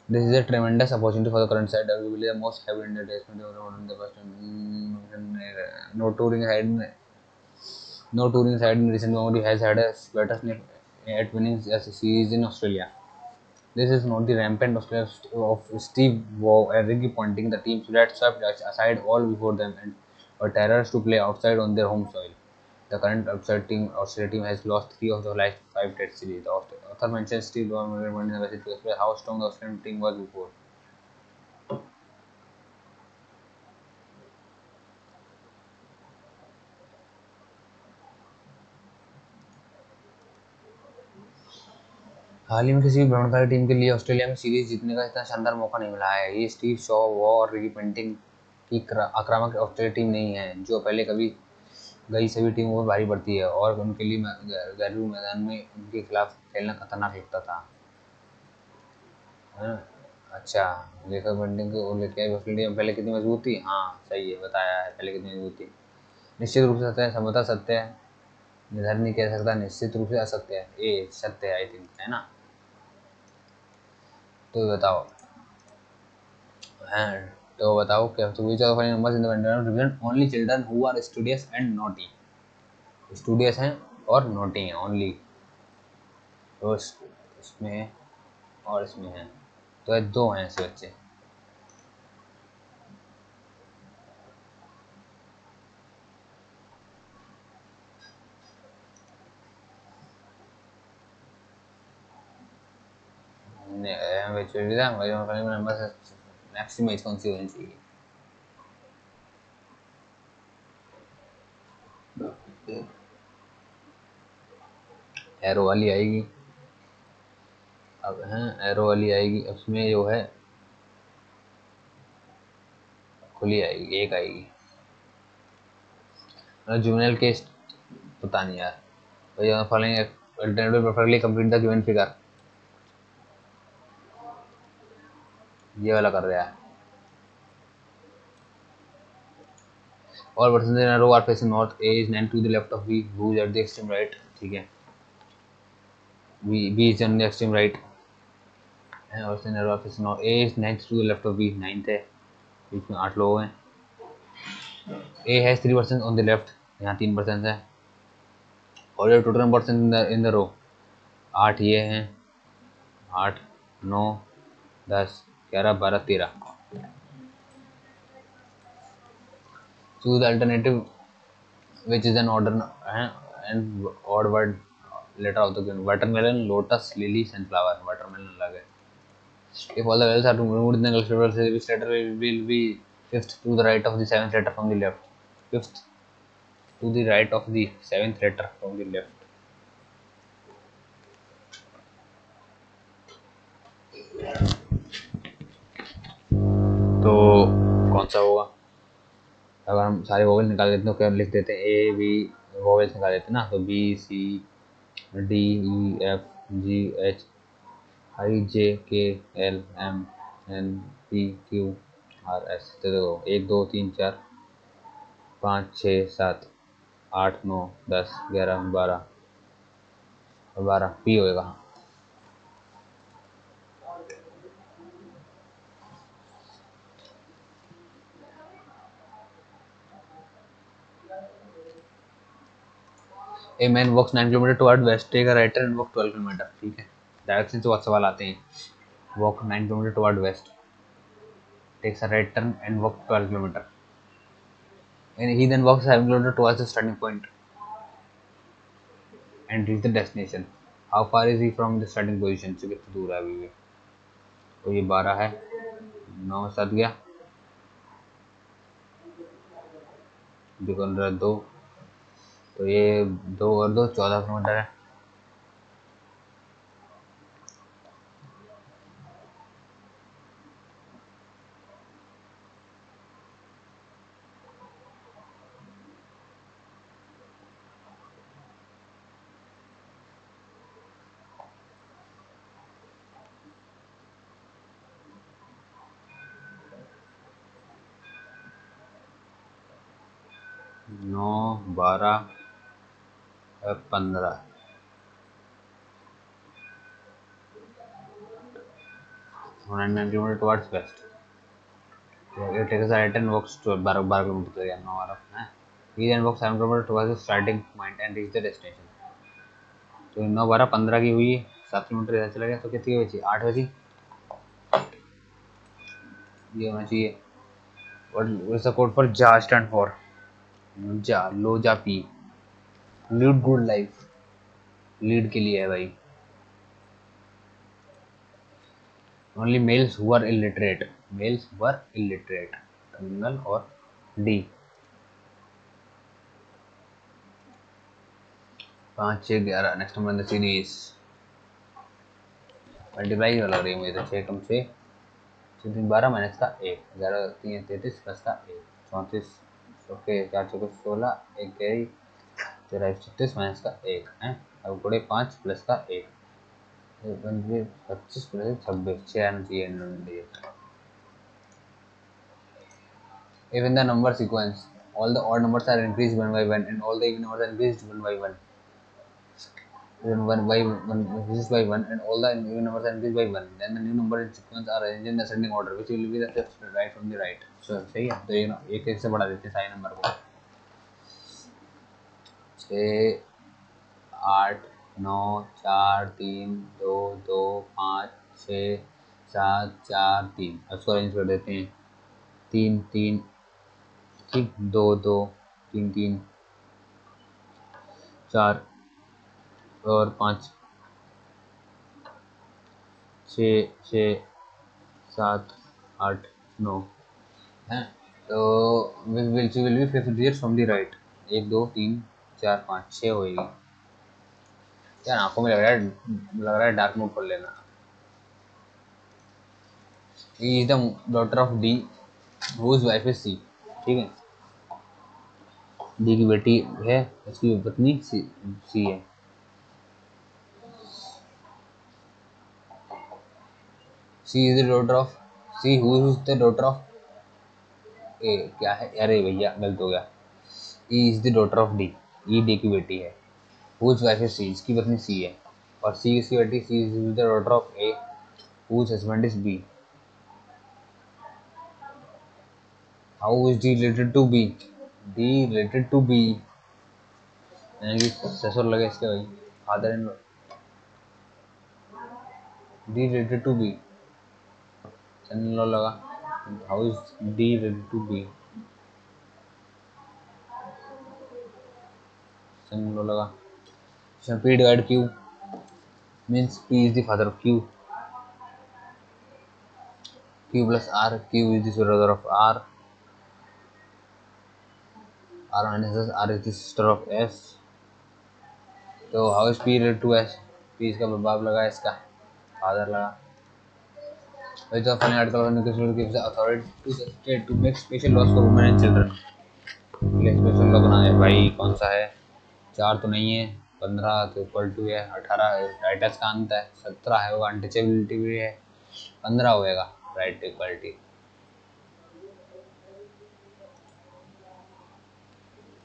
This is a tremendous opportunity for the current side. Arguably the most heavy-handed investment in the first. No touring side in recent memory has had a better sniff at winning a series in Australia. This is not the rampant Australia of Steve Waugh and Ricky Ponting, the teams that swept aside all before them and were terrors to play outside on their home soil. The current Australia team has lost 3 of the last 5 Test series. The author mentions Steve Waugh in the message to express how strong the Australian team was before. हाल ही में किसी भी भ्रमणकारी team के लिए Australia में series जीतने का इतना शानदार मौका नहीं मिला है। ये स्टीव शॉ, वॉ और रिकी पेंटिंग की आक्रामक ऑस्ट्रेलिया टीम नहीं है जो पहले कभी गई सभी टीमों पर भारी पड़ती है और उनके लिए घरेलू मैदान में उनके खिलाफ खेलना खतरनाक लगता था। अच्छा, लेखक पेंटिंग को लेके आई ऑस्ट्रेलिया में पहले कितनी मजबूत थी। हाँ सही है, बताया है पहले कितनी मजबूत थी। निश्चित रूप से सत्य है, समता सत्य है, निर्धारित नहीं कह सकता। निश्चित रूप से असत्य है, ए सत्य है आई थिंक, है ना। तो बताओ। हाँ, तो बताओ क्या तो which of the following numbers in the Venn represent only children who are studious and naughty। Studious हैं और नोटी हैं ओनली। तो इसमें है और इसमें है, तो ये 2 हैं ऐसे बच्चे। मैक्सिमाइज कौन सी होनी चाहिए? एरो वाली आएगी। अब हैं एरो वाली आएगी, उसमें जो है खुली आएगी, एक आएगी जुवेनाइल केस, पता नहीं यार। तो following alternative perfectly complete the given figure, ये वाला कर रहा है। All persons in a row are facing north. A is 9 to the left of B, who is at the extreme right. ठीक है, B is on the extreme right. और person in a row are facing north. A is 9 to the left of B, 9th है, बीच में 8 लोग हैं। A has 3 persons on the left, यहाँ 3 persons है। और ये total person in the row 8 ये हैं, 8 9 10 11 12 13। Choose the alternative which is an order and odd word letter of the given. Watermelon, lotus, lily, sunflower. Watermelon अलग है। If all the vowels are removed in the alphabet, which letter will be fifth to the right of the seventh letter from the left? Fifth to the right of the seventh letter from the left. तो कौन सा होगा? अगर हम सारे vowels निकाल देते हैं तो क्या लिख देते हैं? ए बी वोवेल्स निकाल देते हैं ना, तो B C D E F G H I J K L M N P Q R S. तो देखो 1 2 3 4 5 6 7 8 9 10 11 12 और 12 पी होएगा। A man walks 9 kilometre toward west, take a right turn and walk 12 kilometre. ठीक है, direction से बहुत सवाल आते हैं। Walk 9 kilometre toward west, takes a right turn and walk 12 kilometre, and he then walks 7 kilometers towards the starting point and reach the destination. How far is he from the starting position? से कितना दूर है अभी भी? तो ये 12 है, 9 7 गया, बिकॉल 2, तो ये 2 और 2 14 किलोमीटर है। नौ 12 15 9 kilometre towards waste, it takes a right and walks to 12 kilometre तो गया 9 12 है। he then walks 7 kilometre towards the starting point and reach the destination। तो 9 12 15 की हुई, 7 किलोमीटर इधर चला गया, तो कितनी बची? 8 बची। ये होना चाहिए। What is the code for JA stand for? जा लो जा पी, लीड गुड लाइफ, लीड के लिए है भाई। Only males who are illiterate, males who are illiterate, terminal और D. 5 6 11 next number in the series. Multiply वाला रही मुझे तो 6 कम 6 3 12 माइनस का 1 11 3 33 प्लस का 1 34। ओके 4 4 16 1 गई 13 36 माइनस का 1 है। अब गुड़े 5 प्लस का 1 25 प्लस 26 6 आना चाहिए। If in the number sequence all the odd numbers are increased one by one and all the even numbers are increased one by one, then one by one increased by one and all the even numbers are increased by one, then the new number in sequence are arranged in ascending order, which will be the fifth right from the right. So सही है, तो ये ना एक एक से बढ़ा देते हैं सारे नंबर को। 6 8 9 4 3 2 2 5 6 7 4 3, उसको अरेंज कर देते हैं 3 3 ठीक 2 2 3 3 4 और 5 6 6 7 8 9 है। तो will be fifth digit from the right, 1 2 3 4 5 6 होएगी। यार आंखों में लग रहा है डार्क मोड कर लेना। E is the daughter of D whose wife is C. ठीक है, डी की बेटी है, उसकी पत्नी सी है। C is the daughter of C who is the daughter of A. क्या है, अरे भैया गलत हो गया। E is the daughter of D, E D की बेटी है। हुज वाइफ इज सी, इसकी पत्नी सी है। और सी इसकी बेटी, C is the daughter of A whose husband is B. How is D related to B? D related to B, यानी कि ससुर लगे इसके भाई, father in law. D related to B, son in law लगा। How is D related to B? Son in law लगा। P divided Q means P is the father of Q. Q plus R, Q is the brother of R. R minus S, R is the sister of S. तो how is P related to S? P इसका बाप लगा, इसका father लगा। वही तो final article of nuclear gives the authority to the state to make special laws for women and children. ये special law बनाए भाई, कौन सा है? 4 तो नहीं है, 15 तो इक्वल टू है, 18 राइटर्स का अंत है, 17 है वो अनटचेबिलिटी भी है, 15 होएगा राइट इक्वलिटी।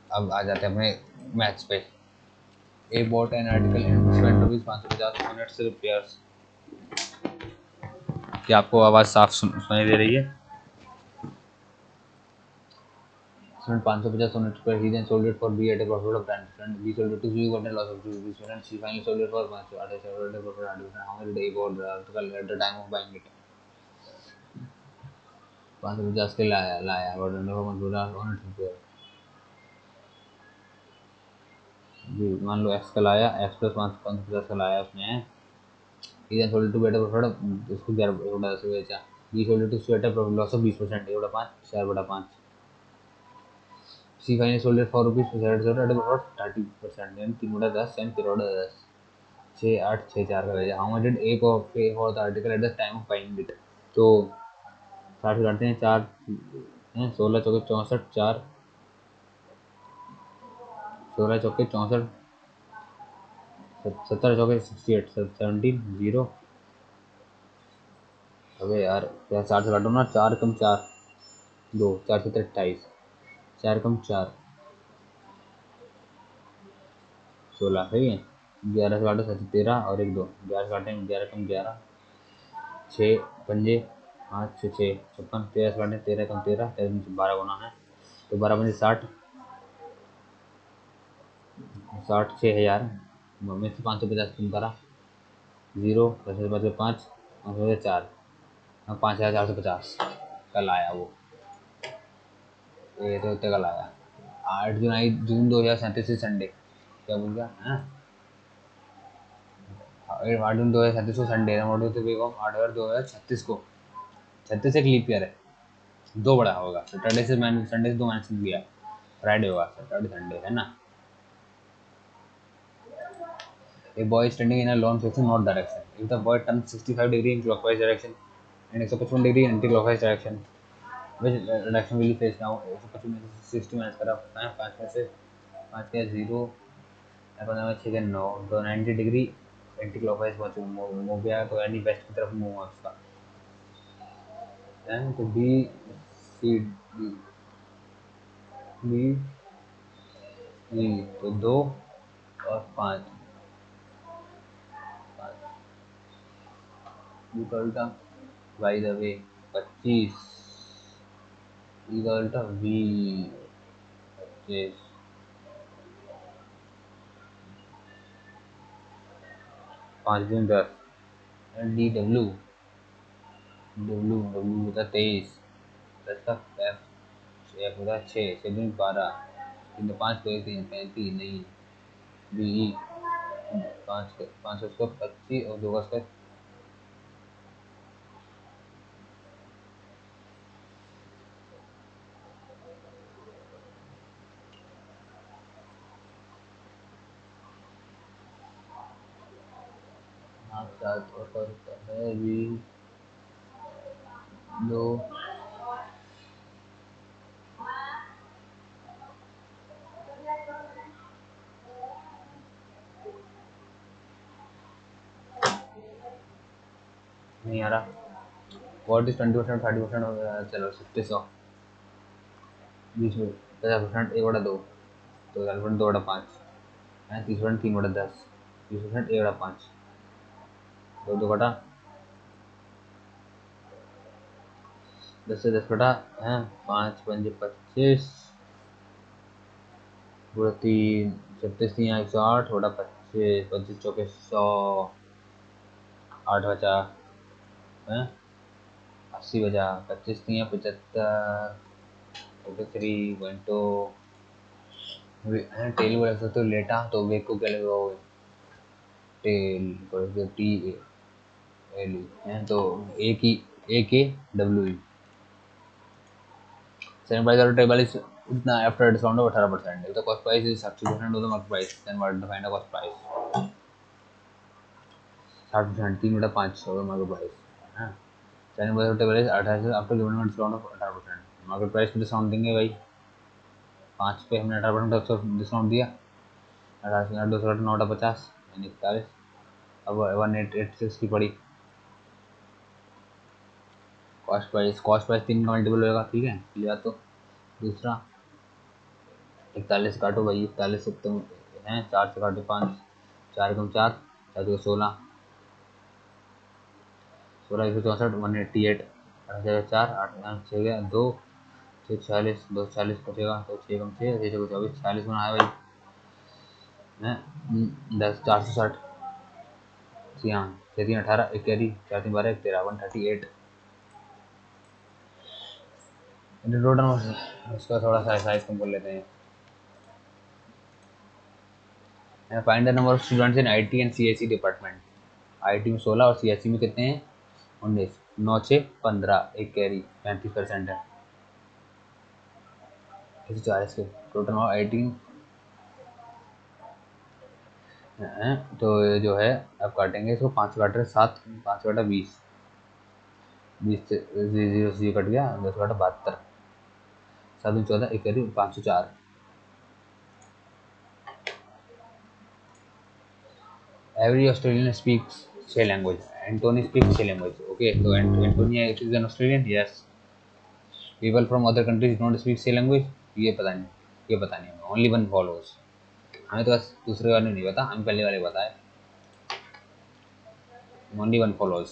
अब आ जाते हैं अपने मैथ्स पे। A bought an article in spend rupees 550 minutes repairs. क्या आपको आवाज़ साफ सुनाई दे रही है? Spent 550 on it, but he then sold it for B at a profit of 10%. B sold it to C, got a loss of 2 rupees, and she finally sold it for 5 at a profit of 100%. How much did A bought the article at the time of buying it? 550 के लाया but under for 550 on it repair. जी मान लो x का लाया, x plus 550 का लाया उसने। he then sold it to better profit, उसको 11 से बेचा। B sold it to C at a profit loss of 20%, 1/5 4/5। C finally sold it for rupees 4 at a profit 30%, then 3/10 and 3/10। 6 8 6 4 का भेजा। हाउ मच डिड ए पे for the article at the time of buying it? तो 60 से काटते हैं, 4 16 चौके 64, 4 16 चौके 64, 17 चौके 68, 17 0। अबे यार क्या 4 से काटो ना, 4 कम 4 2, 4 से 28, 4 कम 4 16, सही है। 11 से काटो 13 और 1 2, 11 से काटें 11 कम 11, 6 पंजे 5 6 6 56, 13 से काटें 13 कम 13, 12 गुना है तो 12 पंजे 60, 60 6000 में से 550 कम करा, 0 10 बचे 5, 5 बचे 4, 5450 कल आया वो। ये तो इतने कल आया। 8 जून 2037 से संडे, क्या बोल गया है? 8 जून 2037 को संडे है, मोटो तो बेगम 8/2036 को, 36 एक लीप ईयर है, 2 बड़ा होगा सैटरडे से, मैंने संडे से 2 माइनस किया, फ्राइडे होगा, सैटरडे संडे है ना। A boy is standing in a lawn facing north direction. If the boy turns 65 degree in clockwise direction and 155 degree in anti-clockwise direction, which direction will he face now? 155 में से 60 minus करा, 5 में से 5 के 0, 15 में 6 के 9, तो 90 डिग्री एंटी क्लॉकवाइज मूव गया, तो यानी वेस्ट की तरफ मूव है उसका। तो B C D, B C, तो 2 और 5, बी का उल्टा बाय द वे 25, ई का उल्टा वी 25, 5 दूनी 10, डी डब्ल्यू, डब्ल्यू डब्ल्यू होता 23, 10 का एफ, एफ होता 6, 6 दूनी 12, 3 5 2 3 35 नहीं, बी ई 5 उसका 25 और 2 का उसका 7 और का है बी दो नहीं आ रहा। What is 20%, 30%? चलो 60 बीस में 50%, 1/2, तो 40%, 2/5 है, 30%, 3/10, 20%, 1/5, दो दो घटा 10 से 10 घटा है, 5×5 = 25, पूरा 3, 36 3 108 बटा 25, 25×4 = 100, 8 बचा है, 80 बचा, 25 3 75, 43.2। टेल को रख सकते हो लेटा, तो वेग को क्या लगाओगे, टेल टी एल है, तो ए के डब्ल्यू ई। सेकंड प्राइस और टेबल इज इतना after discount of 18%, if the cost price is 60% of the market price, then what define the cost price? 60%, 3/5 of the market price है। Second price और table is 28 after given discount of 18%, market price पे discount देंगे भाई, 5 पे हमने 18% discount दिया, 18 200 950 यानी 41, अब 1886 की पड़ी। कॉस्ट प्राइस 3 का मल्टीपल होगा, ठीक है, लिया तो दूसरा 41 काटो भाई, 41 से तुम हैं, 4 से काटो 5, 4 कम 4, 4 को 16, 16 164, 188, 4 8 6 गया 2, 6 46, 2 40 बचेगा, तो 6 कम 6, 6 को 24, 40 बना है भाई है, 10 460, हाँ 6 3 18, एक कैरी, 4 3 12, 13, 138। टोटल उसका थोड़ा सा साइज कम कर लेते हैं। Find the number of students in IT and CSE department. IT में 16 और सीएसई में कितने हैं, 19, 9 6 15, एक कैरी, 35% है, 140 के टोटल नंबर आईटी है। तो ये जो है अब काटेंगे इसको, 5 काट रहे 7, 5 काटा 20, 20 से 0 से कट गया, 10 काटा 72, 7 14, एक carry, 504। Every Australian speaks 6 language. Anthony speaks 6 language. Okay, so Antonia is an Australian. Yes. People from other countries don't speak 6 language. ये पता नहीं, ये पता नहीं हमें। Only one follows. हमें तो बस दूसरे वाले नहीं पता, हमें पहले वाले पता है। Only one follows.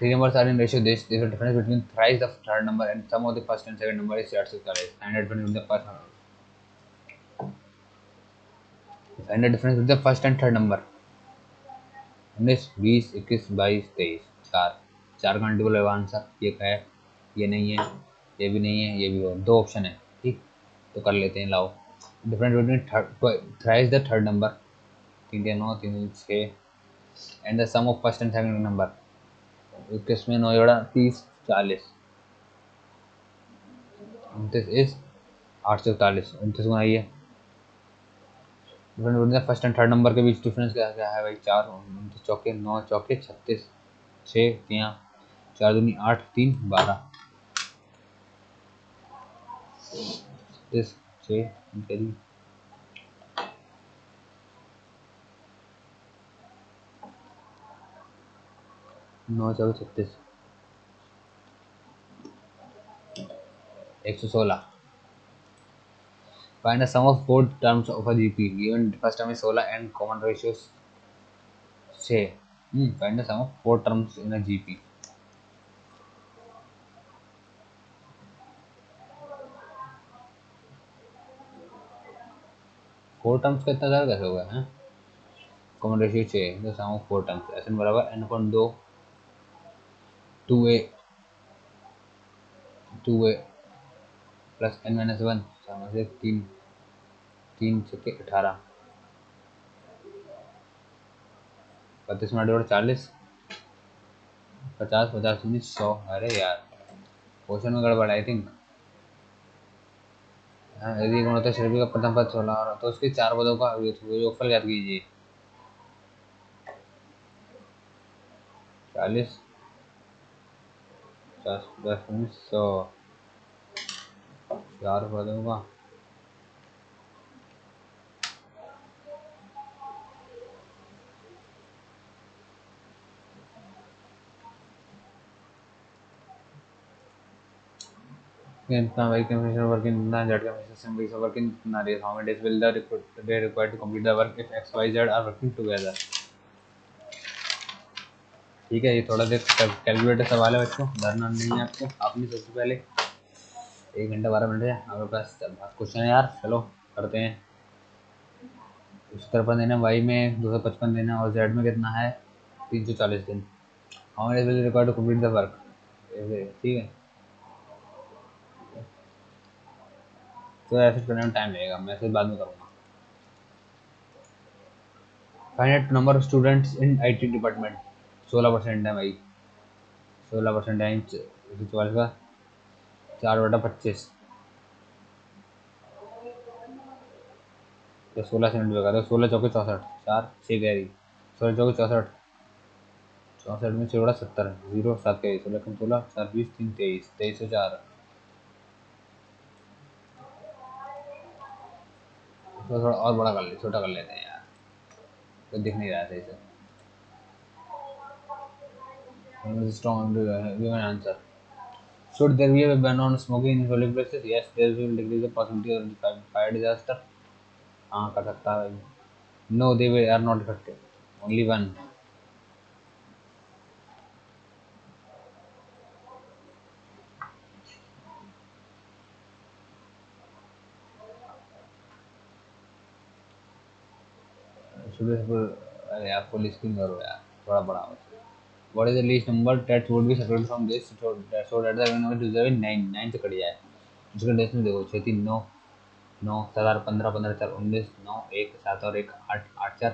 Three numbers are in ratio. This is the difference between thrice the third number and sum of the first and second number is 440. Find the difference between the first. Find the difference between the first and third number. 19 20 21 22 23, 4, 4 का multiple होगा answer, ये है, ये नहीं है, ये भी नहीं है, ये भी हो, दो ऑप्शन है, ठीक, तो कर लेते हैं, लाओ। Difference between thrice the third number, 3 3 9 3 6, and the sum of first and second number, किसमें 9 जोड़ा 30 40, 29 इज 840, 29 गुना ये। Difference between the first and third number के बीच डिफरेंस क्या क्या है भाई, 4 चौके 9 चौके 36, 6 3 4 दूनी 8 3 12, 36 6 करीब 9 4 36, 116। Find the sum of both terms of a GP. Given first term is 16 and common ratios 6. Find the sum of both terms in a GP. Four terms का इतना ज़्यादा कैसे होगा है, common ratio 6, the sum of four terms S N बराबर n upon 2 2a plus n minus 1 से 3 3 छक्के 18, 35 minute और 40, 50 50 19 100। अरे यार क्वेश्चन में गड़बड़ आई थिंक। यदि गुणोत्तर श्रेणी का प्रथम पद 16 हो रहा तो उसके चार पदों का योगफल ज्ञात कीजिए। 40 10 10 100 4 दूंगा। इतना भाई कंप्लीशन वर्क इन इतना Z completion system weeks work in इतना race how many days will the they required to complete the work if X Y Z are working together. ठीक है, ये थोड़ा देर कैलकुलेटर सवाल है बच्चों, डरना नहीं है आपको। आपने सबसे पहले 1 घंटा 12 मिनट है हमारे पास क्वेश्चन है यार, चलो करते हैं। उस तरफ देना वाई में 255 देना और जेड में कितना है 340 दिन। How many will required to complete the work, ठीक है। तो ऐसे करने में टाइम लगेगा, मैं फिर बाद में करूँगा। Find number of students in IT department. 16% है भाई, 16% है 44 का 4/25, तो 16 से 90 का, 16 चौके 64, 4 6 गहरी, 16 चौके 64, 64 में 6 70, 0 7 के 16 कम 16 4 20 3 23, 2304। तो थोड़ा और बड़ा कर ले, छोटा कर लेते हैं यार, तो दिख नहीं रहा सही से। Strong given answer. Should there be a ban on smoking in public places? Yes, there will decrease the possibility of fire disaster. हाँ कर सकता है। No, they are not effective. Only one. अरे यार फुल स्क्रीन करो यार, थोड़ा बड़ा हो। What is the least number that would be separated from this so that the number deserve 9 9 से कट जाए। इसका डेसिमल देखो 6 3 9 9 7 8 15 15 4 19 9 1 7 और 1 8 8 4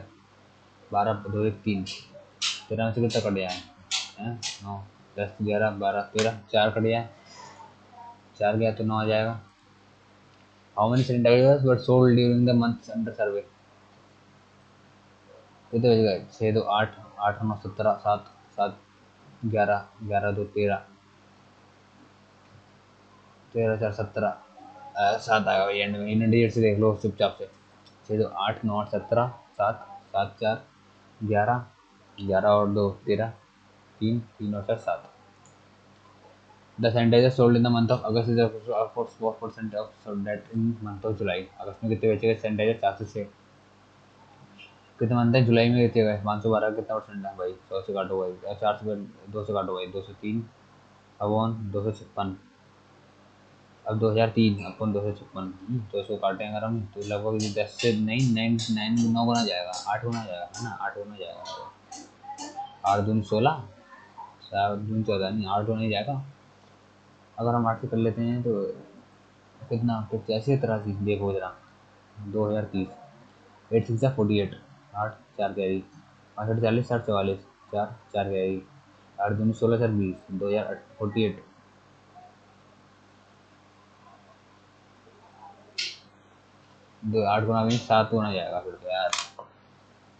12 2 1 3 13 से कितना कट जाए हैं 9 10 11 12 13 4 कट जाए, 4 गया तो 9 आ जाएगा। How many sanitizers were sold during the months under survey? कितने बज गए 6 2 8 8 9 17 7 7 11 11 2 13 13 4 17 7 आएगा भाई एंड में। इन डिजिट से देख लो चुपचाप से, 6 2 8 9 8 17 7 7 4 11 11 और 2 13 3 3 और 4 7। The sanitizer sold in the month of August is for 4% of so that in month of July। अगस्त में कितने बेचे गए सैनिटाइजर 406। कितने मंथ है जुलाई में कितने गए 512, कितना परसेंट है भाई 100 से काटो भाई 4 से 2 से काटो भाई 203 अपॉन 256। अब 2003 अपन 256 तो इसको काटेंगे अगर हम तो लगभग 10 से नहीं 9 गुना जाएगा, 8 गुना जाएगा है ना, 8 गुना जाएगा। 8 दूनी 16, 7 दूनी 14, नहीं 8 गुना ही जाएगा। अगर हम 8 से कर लेते हैं तो कितना 85 83 देखो जरा 2030 8 6 48 8 4 कैरी 65 40 60 44 4 4 कैरी 8 दूनी 16 4 20 2048 दो 8 गुना भी 7 गुना जाएगा फिर तो यार,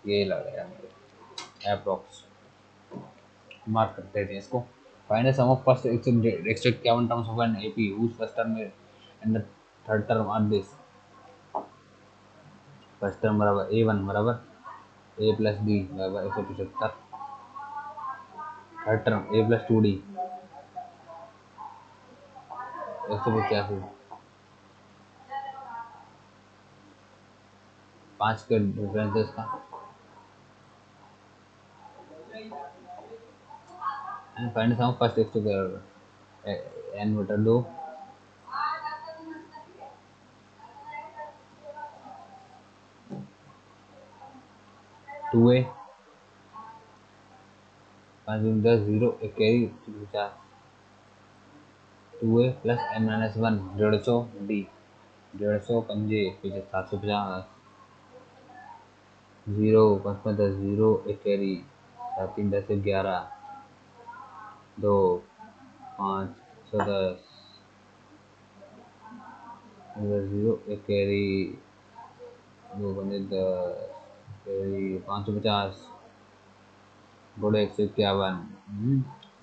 ये लग रहा है मुझे अप्रोक्स। मार्क कर देते हैं इसको। Find the sum of first extract 51 terms of an AP whose first term and the third term are this. First term बराबर a1 बराबर a प्लस डी बराबर 175। Third term a plus 2d 185। 5 का difference है इसका। And find the sum of first extract n बटा 2 2a 5 10 0 एक carry 50 2a plus n minus 1 150 d 150 पंजे 750 zero 5 10 zero एक कैरी 7 3 10 11 2 5 10 जीरो एक कैरी 2 पंजे 10 कैरी 550 बड़े 151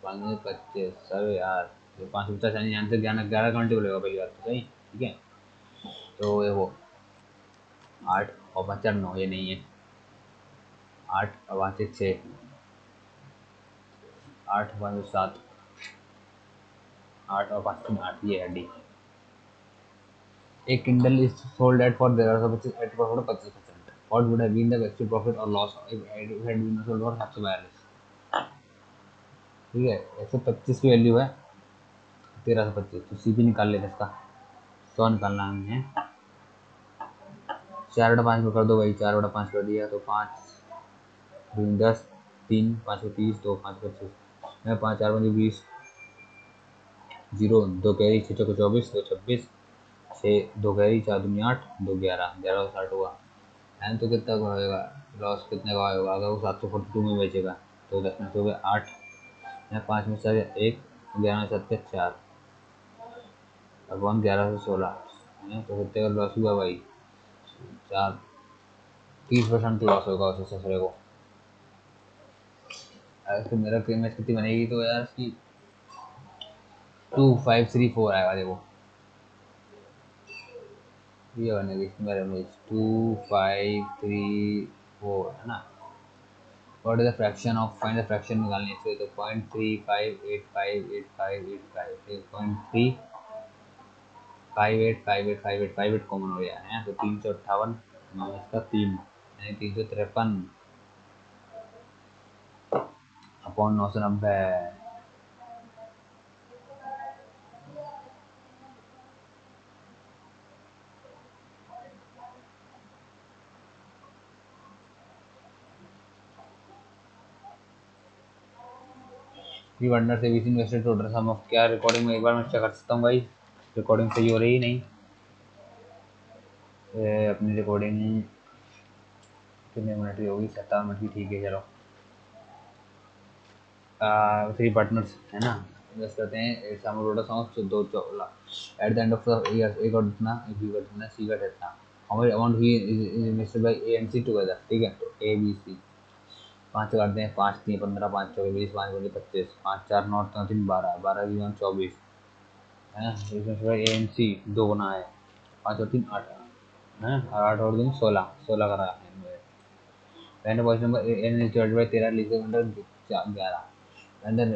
525 सर यार, ये 550 यानी यहाँ से 11 काउंटेबल होगा पहली बात तो सही। ठीक है, तो ये वो 8 और 5 4 9 ये नहीं है, 8 और 5 6 6, 8 5 7, 8 और 5 3 8, ये है D. A Kindle is sold at for there are पच्चीस एट पर 25%. What would have been the actual profit or loss if it had been sold for 742? ठीक है, 125 की वैल्यू है, 1325, तो सी भी निकाल लेते इसका। 100 निकालना है, 4/5 में कर दो भाई, 4/5 कर दिया तो 5 दूनी 10, 3 5 को 30, 2 5 25, मैं 5 4 5 20, 0 2 कैरी 6 को 24, 2 26, 6 2 कैरी 4 दूनी 8, 2 11, 11 60 हुआ। एंड तो कितना का होएगा, लॉस कितने का होएगा अगर वो 742 में बेचेगा, तो 10 में से हो गया 8, या 5 में से 1, 11 में 7 4, अब 11 से 16 है, तो कितने का लॉस हुआ भाई, 4, 30% लॉस होगा उस ससुरे को। अगर तो मेरा कीमत कितनी बनेगी तो यार इसकी 2534 आएगा देखो, ये बनेगी मेरे में 2534 है ना। What is the fraction of, find the fraction निकालनी है इससे, तो 0.35858585 1.3585858 कॉमन हो गया है, तो 358 माइनस का 3 यानी 353 अपॉन 990। थ्री वंडर से बीस इन्वेस्टेड टोटल सम ऑफ, क्या रिकॉर्डिंग में एक बार मैं चेक कर सकता हूँ भाई, रिकॉर्डिंग सही हो रही नहीं। अपनी रिकॉर्डिंग कितने मिनट की होगी, 57 मिनट की, ठीक है चलो। थ्री पार्टनर्स है ना, इन्वेस्ट करते हैं टोटल सम दो 14 at the end of the year, एक और जितना बी का जितना सी का जितना, हमारे अमाउंट ही is invested by A and C together. ठीक है, तो ए बी सी 5 करते हैं, 5 3 15, 5 4 20, 5 5 25, 5 4 9 3 12, 12 की 24 है, इन्वेस्टेड बाय ए एंड सी दो गुना है, 5 और 3 8 है, और 8 और 2 16, 16 करा है। पहले question number N is divided by 13 लीजिए अंडर 11 एंड देन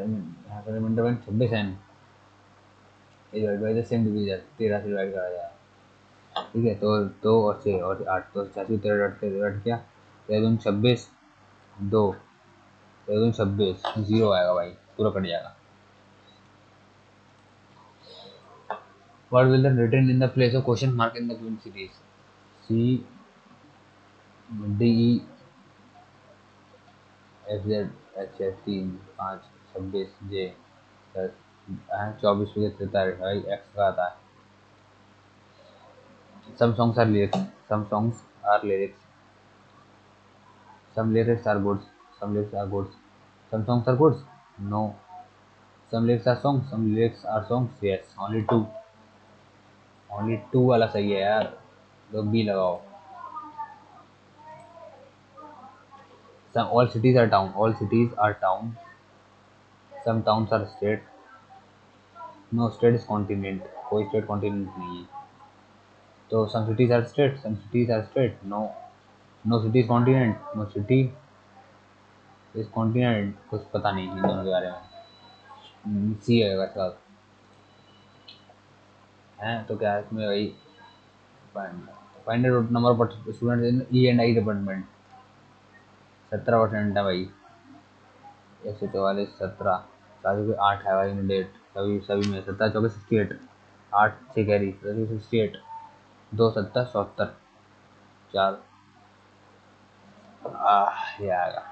रिमाइंडर में 26 एन ये divide by the same division 13 से डिवाइड करा जाए। ठीक है, तो 2 और 6 और 8, तो 86 13 हट गया, 13 26, 2 13 26, 0 आएगा भाई, पूरा कट जाएगा। What will the written in the place of question mark in the given series? C D E F Z H F 3 5 26 J 10 24 43 भाई एक्स का आता है। Some songs are lyrics. Some songs are lyrics. Some lyrics are good. Some lyrics are good. Some songs are good. No. Some lyrics are songs. Some lyrics are songs. Yes. Only two. Only two वाला सही है यार, तो B लगाओ। Some all cities are town. All cities are town. Some towns are state. No state is continent. कोई state continent नहीं है। तो some cities are state. Some cities are state. No. No city is continent. No city is continent. कुछ पता नहीं इन दोनों के बारे में। सी है वैसा है, तो क्या है इसमें वही find number of student in E and I department, 17% है भाई, 144 17, साथ ही 8 है भाई डेट, सभी सभी में 17 24 68, 8 6 कैरी 68, 2 70 77, 4 ये आएगा।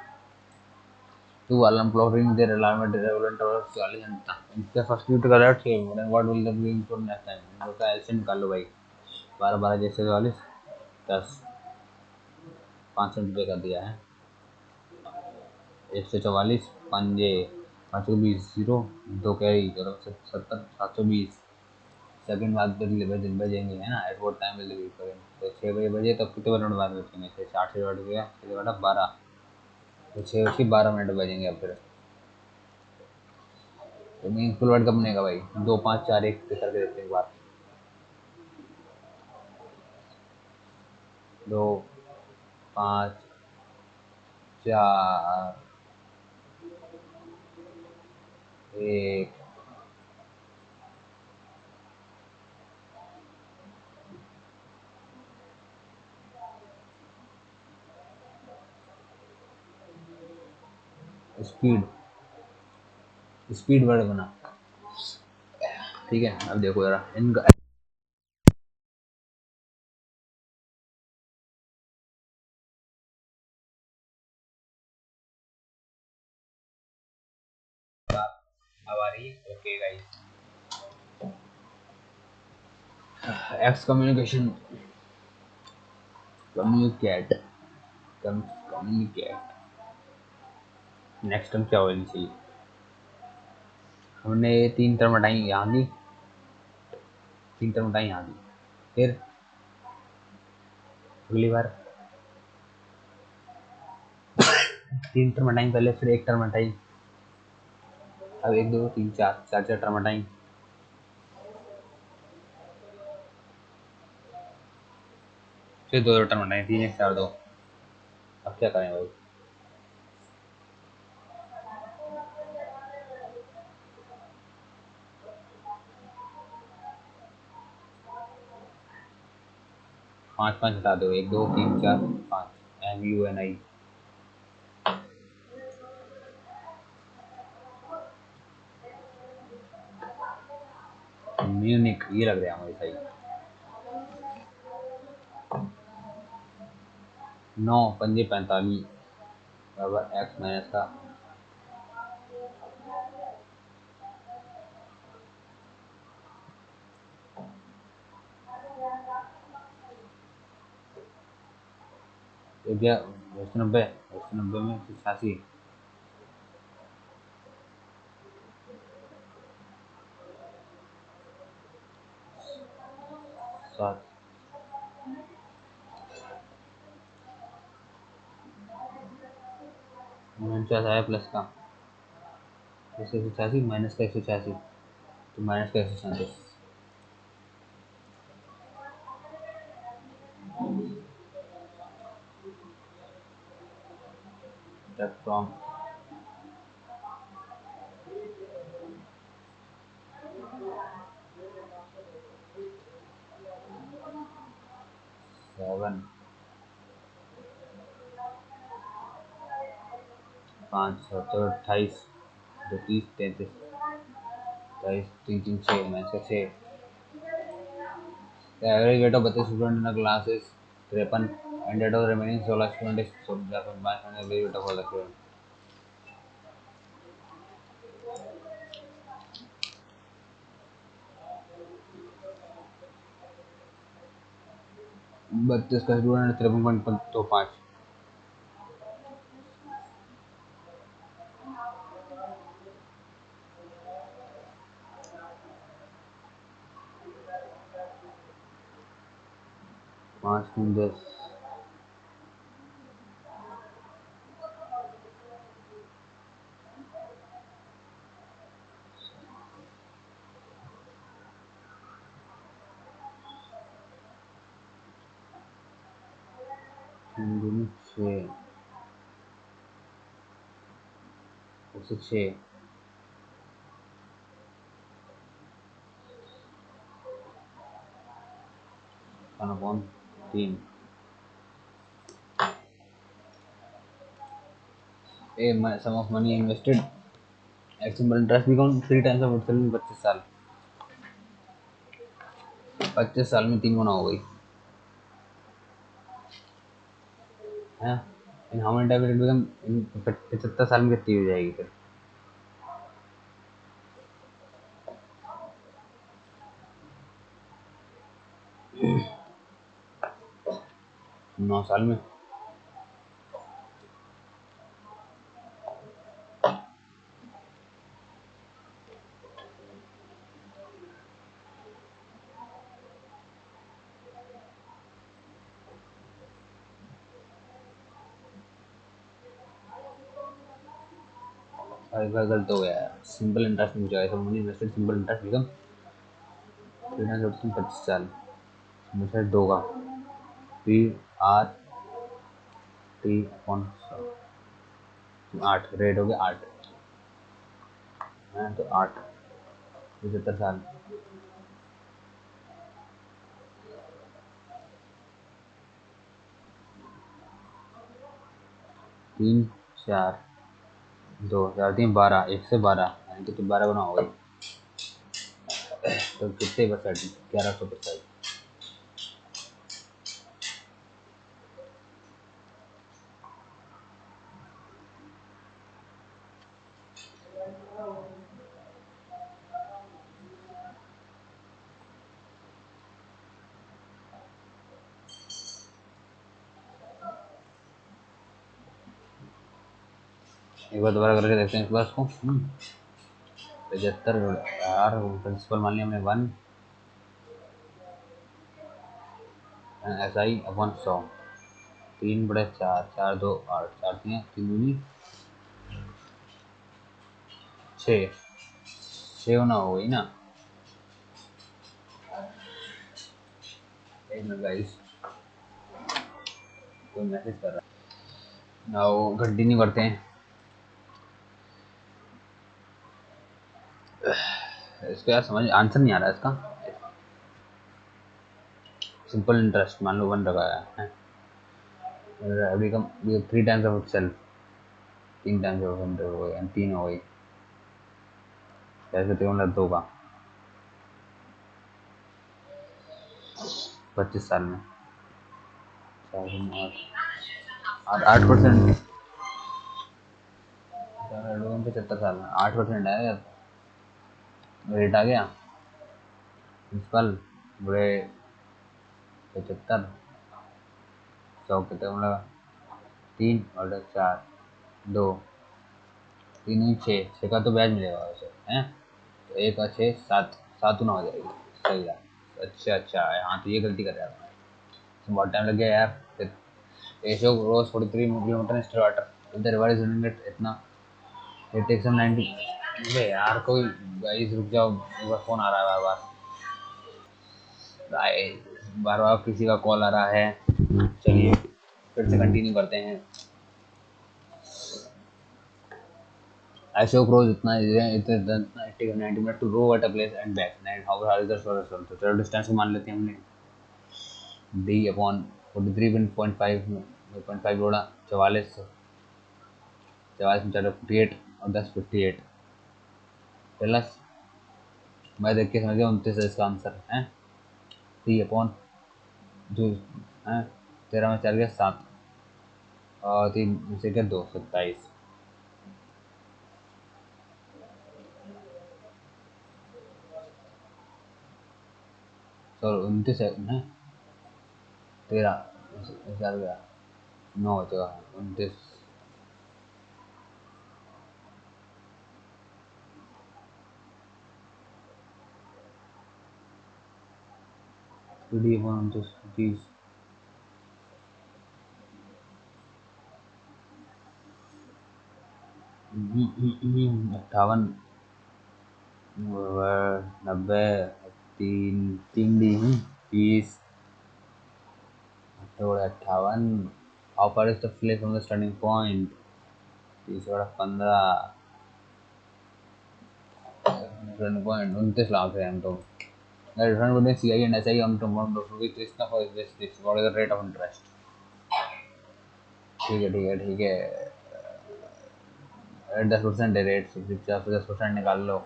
Two alarm clock ring there alarm at regular interval 44 घंटा, इसका सब्स्टिट्यूट करा 6 then what will the being for next time, उसका एलसीएम निकाल लो भाई, 12 12 जैसे 44 10 500 रुपये का दिया है, 144 पंजे 520 जीरो 2 कैरी 70 720 सेकंड बाद बजेंगे है ना, एट वोट टाइम विल करेंगे, तो 6 बजे बजे तब कितने मिनट बाद बचेंगे, 60 से बढ़ गया 6 बटा 12, तो 6 बजे 12 मिनट बजेंगे अब फिर। तो मीनिंगफुल वर्ड कब बनेगा भाई? 2 5 4 1 पे करके देखते हैं एक बार। 2 5 4 1। स्पीड, स्पीड वर्ड बना। ठीक है, अब देखो जरा इनका। अब आ रही है okay guys. X communication, communicate, communicate. Next term क्या होनी चाहिए? हमने 3 टर्म हटाई यहाँ की, 3 टर्म हटाई यहाँ की। फिर अगली बार 3 टर्म हटाई पहले, फिर 1 टर्म हटाई। अब 1 2 3 4, 4 4 टर्म हटाई। फिर 2 2 टर्म हटाई, 3 1 4 2। अब क्या करें भाई? 5 5 हटा दो, 1 2 3 4 5। MUNI। म्यूनिक ये लग रहा है मुझे सही। 9 5 45 बराबर एक्स माइनस का। तो क्या 190, 190 में 86। 7 49 आया प्लस का 186 माइनस का 186, तो माइनस का 137। फ्रॉम 7 5 7 28 2 30 33 28 3 3 6 माइनस का 6। The average weight of 32 students in a class is 53 and that of the remaining 16 students is 5 and the average weight of all the students। 32 का स्टूडेंट 53.25। 5 3 10 6 उससे 6 upon 3। A sum of money invested X interest become 3 times of itself in 25 साल। 25 साल में 3 गुना हो गई है। इन how many times it become in 75 साल में कितनी हो जाएगी फिर? 9 साल में। एक बार गलत हो गया यार, सिंपल इंटरेस्ट नहीं पूछा, ऐसा money invested simple interest become 25 साल, मुझे दो का P R T upon 8 rate हो गया 8 है, तो 8 75 साल। तीन चार दो चार तीन 12, 1 से 12 यानी कि 12 गुना हो गई, तो कितने परसेंट? 1100%। एक बार दोबारा करके देखते हैं इस बार को। 75 यार, प्रिंसिपल मान लिया हमने 1 एस आई अपॉन 100, 3/4, 4 2 8, 4 3 दूनी 6, 6 होना हो गई ना। एक मिनट गाइस, कोई मैसेज कर रहा है ना, वो कंटिन्यू करते हैं। इसका यार समझ आंसर नहीं आ रहा है इसका। सिंपल इंटरेस्ट मान लो 1 लगाया है, become 3 times of itself, 3 times of 100 हो गई, 3 हो गई, जैसे 3 दो का 25 साल में 8%, 75 साल में 8% आया, रेट आ गया प्रिंसिपल बुरे 75, 100 कितने मतलब 3/4, 2, 3 6 का तो ब्याज मिलेगा वैसे हैं, तो 1 और 6 7, 7 गुना हो जाएगी। सही है। अच्छा अच्छा, हाँ तो ये गलती कर रहा था, तो बहुत टाइम लग गया यार। फिर एशो रोज 43 किलोमीटर स्टिल वाटर इधर रिवाइज यूनिट इतना, ये टेक्स 90। अबे यार कोई गाइस रुक जाओ, एक बार फोन आ रहा है बार बार, बार बार किसी का कॉल आ रहा है। चलिए फिर से कंटिन्यू करते हैं। Ashok rose इतना 90 minute to row at a place and back, and how far is the solution, तो चलो डिस्टेंस को मान लेते हैं हमने, डी अपॉन 43.5 जोड़ा 44, 44 में 48 और 10 58 प्लस, मैं देख के समझ गया 29 है इसका आंसर है। डी अपॉन जो है 13 में 4 गया 7 और 3 से गया 2, 27, सॉरी 29 है, 13 4 गया 9 बचेगा 29, D upon 29 30, 58, 90, 3 D 30, 58, how far is the place from the starting point, 30/15, starting point 29 lakh है हम तो। The difference between CI and SI on term with this ना for this what is the rate of interest। ठीक है ठीक है ठीक है, 10% है रेट, 10% निकाल लो।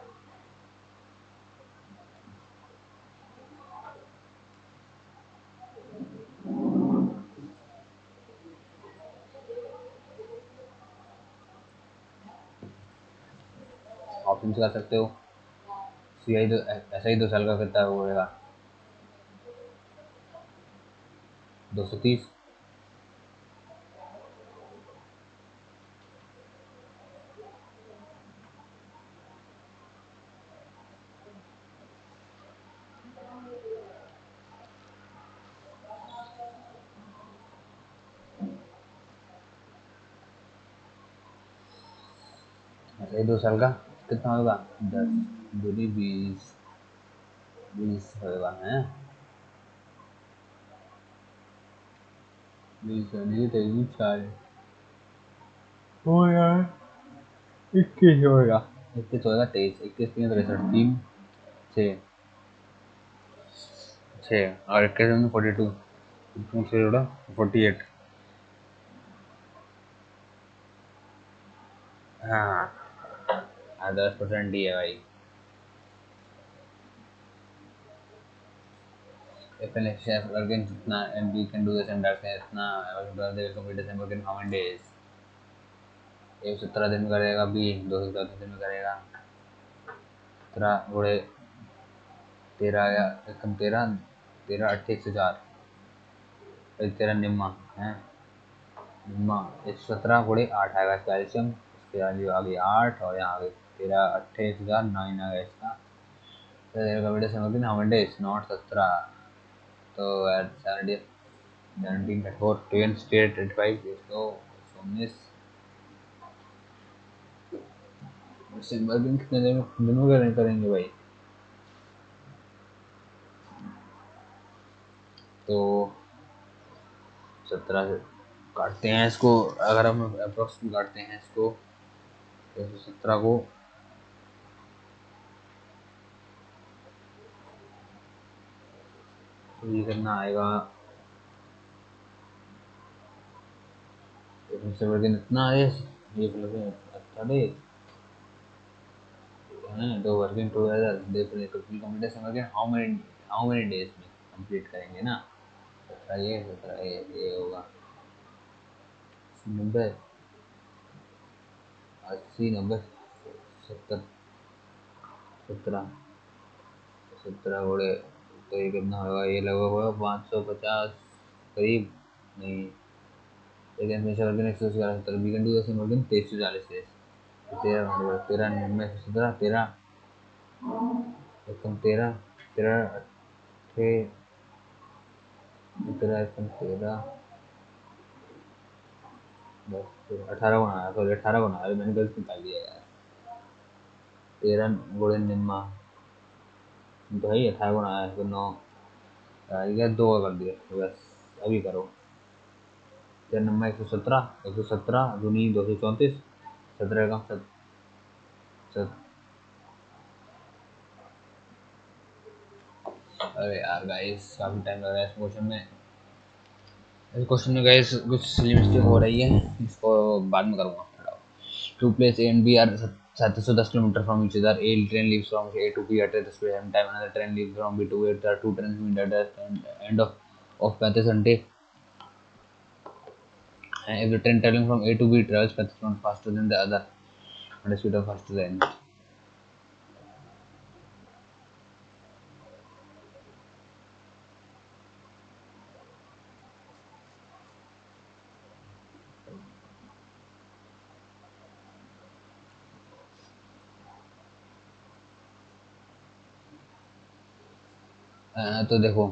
ऑप्शन से कर सकते हो, CI तो ऐसा ही 2 साल का कितना होगा, 230, ये 2 साल का कितना होगा? 10 दूनी 20, 20 होगा है। 20 नहीं 23 4 हो यार 21 होगा। 21 होगा 23 21 3 63 3 6 6 और 21 में 42 से जोड़ा 48। हाँ हाँ 10% ही है भाई। If an chef again जितना and we can do the same task इतना they will complete the same work in how many days? 117 दिन में करेगा बी, 234 दिन में करेगा। 17 गुणे 13 या कम 13 13 8 104 फिर 13 निम्मा है निम्मा 117 गुणे 8 आएगा इसका एल्शियम। इसके वैल्यू आ गई 8 और यहाँ आ गई 13 8 1000 9 आ गया इसका। तो computer sum work in how many days not 17 तो 17 17 34 10 स्टेट 35 तो 19 सिंबल भी कितने दिनों में करेंगे भाई? तो 17 से काटते हैं इसको, अगर हम अप्रोक्स काटते हैं इसको तो 17 को तो ये करना आएगा इससे बढ़ के इतना है ये अट्ठाईस हैं 2 working together they play total competition working how many days में कंप्लीट करेंगे ना। 17 ये होगा 90 80 90 70 17 17 घोड़े तो ये कितना होगा? ये लगभग होगा 550 करीब नहीं। लेकिन हमेशा working 170 we can do the same working 2340 days. 13 13 में 17 13 एकम 13 13 13 एकम 13 10 18 बनाया सॉरी 18 बनाया मैंने गलती निकाल दिया यार। 13 गुणे निम्मा तो है 18 बनाया तो 9 ये 2 कर दिया तो बस अभी करो। 13 निम्मा 117 दूनी 234 17 कम अरे यार गाइस काफी टाइम लग रहा है इस क्वेश्चन में गाइस कुछ सिली मिस्टेक हो रही है इसको बाद में करूंगा। Two places A and B are 710 kilometers from each other. A train leaves from A to B at the same time. Another train leaves from B to A. There are two trains meet at the end of 35 घंटे. And if the train traveling from A to B travels 35 minutes faster than the other, and the speed of faster than. तो देखो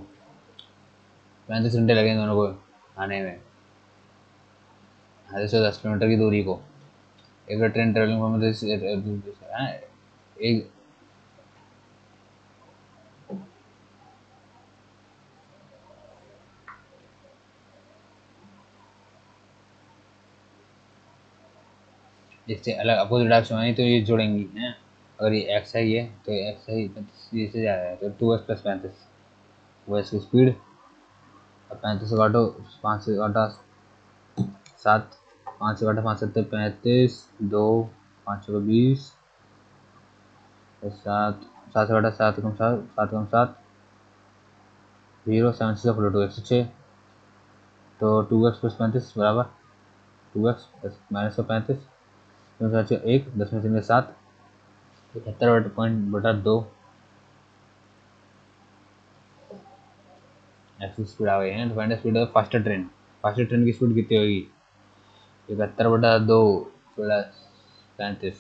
35 घंटे लगे दोनों को आने में आधे से 10 किलोमीटर की दूरी को। एक ट्रेन ट्रेवलिंग फ्रॉम एक इससे अलग अपोजिट डायरेक्शन में तो ये जुड़ेंगी हैं। अगर ये एक्स है ये तो एक्स है ये से जा रहा है तो 2x प्लस 35 वो इसकी स्पीड। अब 35 काटो 5 से काटा 7 5 से काटा 5 7 35 2 5 को 20 7 7 से काटा 7 कम 7 7 कम 7 0 7 से 42 106 तो 2x प्लस 35 बराबर 2x प्लस माइनस का 35 1 10 में 3 7 71 पॉइंट बटा 2 एक्स की स्पीड आ गई है। तो find the speed of faster train की स्पीड कितनी होगी? 71 बटा 2 प्लस 35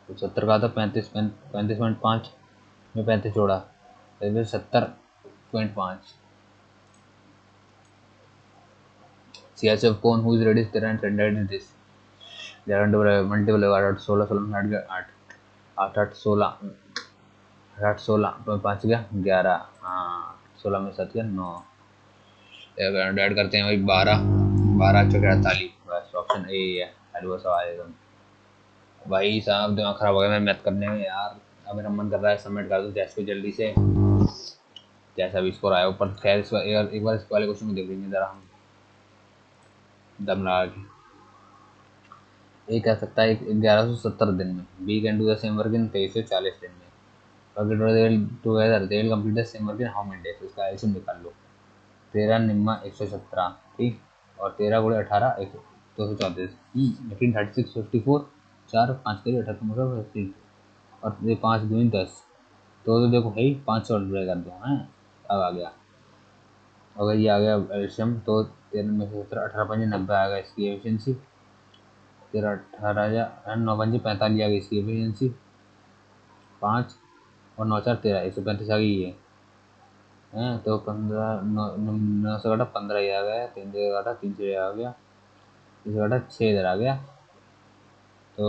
तो 70 का था 35.5 में 35 जोड़ा तो 70.5 CHF cone whose radius 13 centimeters is this multiple 8 8 16 16 8 8 16 8 16 तो 5 गया 11, हाँ 16 में 7 गया 9, ऐड करते हैं भाई 12, 12 चौके 48, बस ऑप्शन ए ही है। अरे वो सवाल एकदम भाई साहब दिमाग खराब हो गया मैं मैथ करने में यार। अब मेरा मन कर रहा है सबमिट कर दूं टेस्ट को जल्दी से, जैसा भी स्कोर आया ऊपर। खैर एक बार इस वाले क्वेश्चन में देख लेंगे जरा हम दम लगा के। ए कह सकता है 1170 दिन में, B can do the same work in 2340 दिन में, together they will complete the same work in how many days. इसका एलसीएम निकाल लो। 13 निम्मा 117, ठीक, और 13 गुणे 18 234, 18 36 54, 4 5 करिए 18 80, और ये 5 दूनी 10, तो देखो भाई 500 डिवाइड कर दो हैं। अब आ गया, अगर ये आ गया एल्शियम तो 13 में से 17 18 पंजे 90 आ गया इसकी एफिशिएंसी। 13 18 या 9 पंजे 45 आ गई इसकी एफिशिएंसी। 5 और 9 4 13 135 आ गई ये हैं। तो 15 9 से घटा 15 ही आ गया, 3 से घटा 3 से आ गया, 3 से घटा 6 इधर आ गया, तो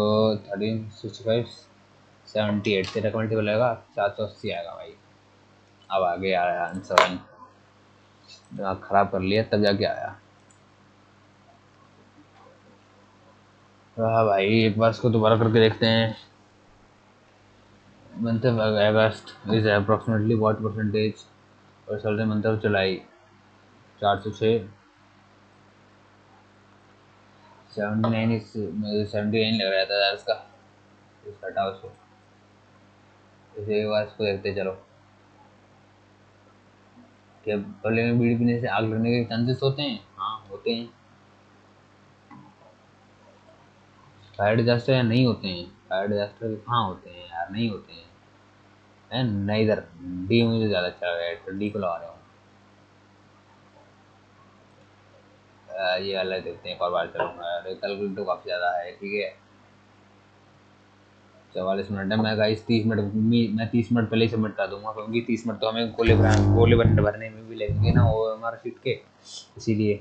1365 78 तेरह का मल्टीपल आएगा 480 आएगा भाई। अब आगे आया आंसर, दिमाग खराब कर लिया तब जाके आया। हाँ भाई एक बार इसको दोबारा करके देखते हैं। Month of August is approximately what percentage, और चलते मंथ ऑफ जुलाई 406, 79 इस 79 लग रहा था यार इसका, इस हटाओ उसको। इसे एक बार इसको देखते चलो। क्या पहले में बीड़ी पीने से आग लगने के चांसेस होते हैं? हाँ होते हैं। फायर डिजास्टर या नहीं होते हैं? फायर डिजास्टर कहाँ होते हैं यार, नहीं होते हैं। नहीं इधर डी मुझे ज़्यादा अच्छा लगा है, तो डी को लगा रहा हूँ। ये वाला देखते हैं, एक और बार चलूँगा, कैलकुलेटर तो काफ़ी ज़्यादा है, ठीक है। 44 मिनट है, मैं गाइस 30 मिनट, मैं 30 मिनट पहले ही सबमिट कर दूंगा, क्योंकि 30 मिनट तो हमें गोले भरने में भी लगेंगे ना वो हमारा शीट के, इसीलिए।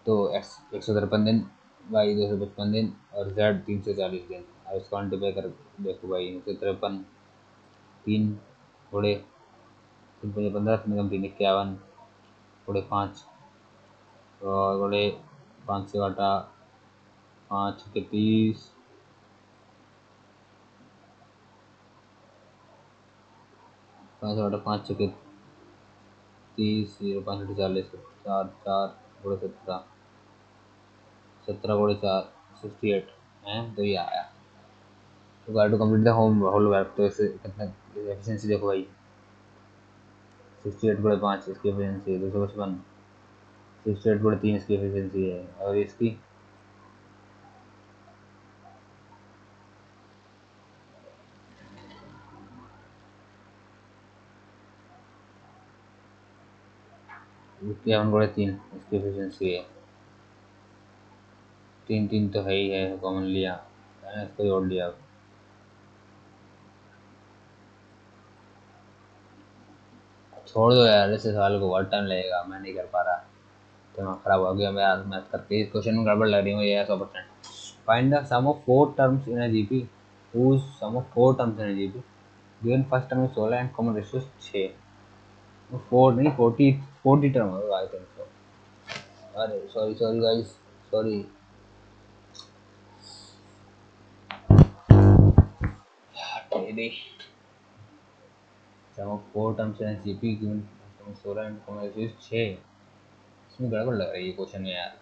तो एक्स 153 दिन, वाई 255 दिन, और जेड 340 दिन। अब इसको मल्टीप्लाई कर देखो भाई, 153, 3 थोड़े 3 5 15, 3 कम 3 51, थोड़े 5, और थोड़े 5 से घटा 5 के 30, 5 से घटा 5 के 30, 5 40, 4 4 थोड़े 17, 17 गुणे 4 68 हैं, तो ये आया। तो got to complete the whole work, तो इसे कितना एफिशिएंसी देखो भाई, 68 गुणे 5 इसकी एफिशिएंसी है 255, 68 गुणे 3 इसकी एफिशिएंसी है, और इसकी इक्यावन गुणे 3 इसकी एफिशिएंसी है। 3 3 तो है ही है, कॉमन लिया, मैंने इसको जोड़ लिया। छोड़ दो यार, इस सवाल को बहुत टाइम लगेगा, मैं नहीं कर पा रहा, दिमाग खराब हो गया मेरा मैथ करके। इस क्वेश्चन में गड़बड़ लग रही है मुझे 100%। Find the sum of 4 terms in a GP, whose sum of 4 terms in a GP given first term में 16 एंड कॉमन रेशियो 6, 4 नहीं 40, 40 टर्म होगा आई थिंक सो। अरे सॉरी सॉरी गाइस, सॉरी। तेरी sum of 4 terms in GP given 16 and common ratio 6, इसमें गड़बड़ लग रही है क्वेश्चन में यार।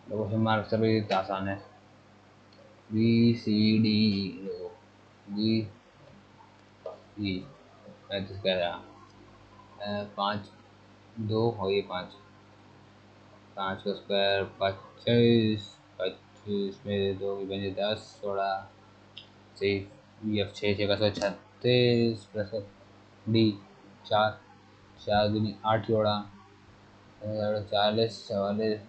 तो क्वेश्चन मार्क से भी आसान है, B C D, B E, मैं तो कह रहा 5 2 हो ये 5, 5 का स्क्वायर 25, 25 में 2 की बजे 10, 16 से एफ 6 का 136 प्लस डी 4, 4 दूनी 8 जोड़ा 40 44,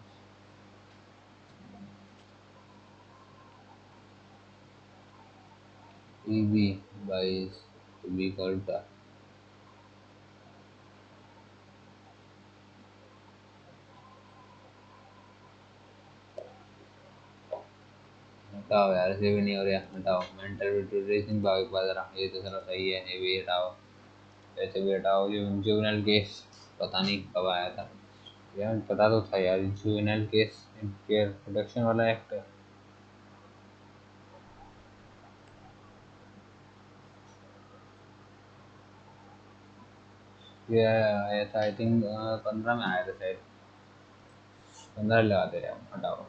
ई बी 22, बी का उल्टा। हटाओ यार, ऐसे भी नहीं हो रहा, हटाओ। मेंटल रीजनिंग बात रहा, ये तो चलो सही है, ये भी हटाओ। ऐसे भी हटाओ। जुवेनल केस पता नहीं कब आया था यार, पता तो था यार, जुवेनल केस केयर प्रोटेक्शन वाला एक्ट। ये आया था आई थिंक 15 में आया था शायद, 15 लगाते रहे हम, हटाओ।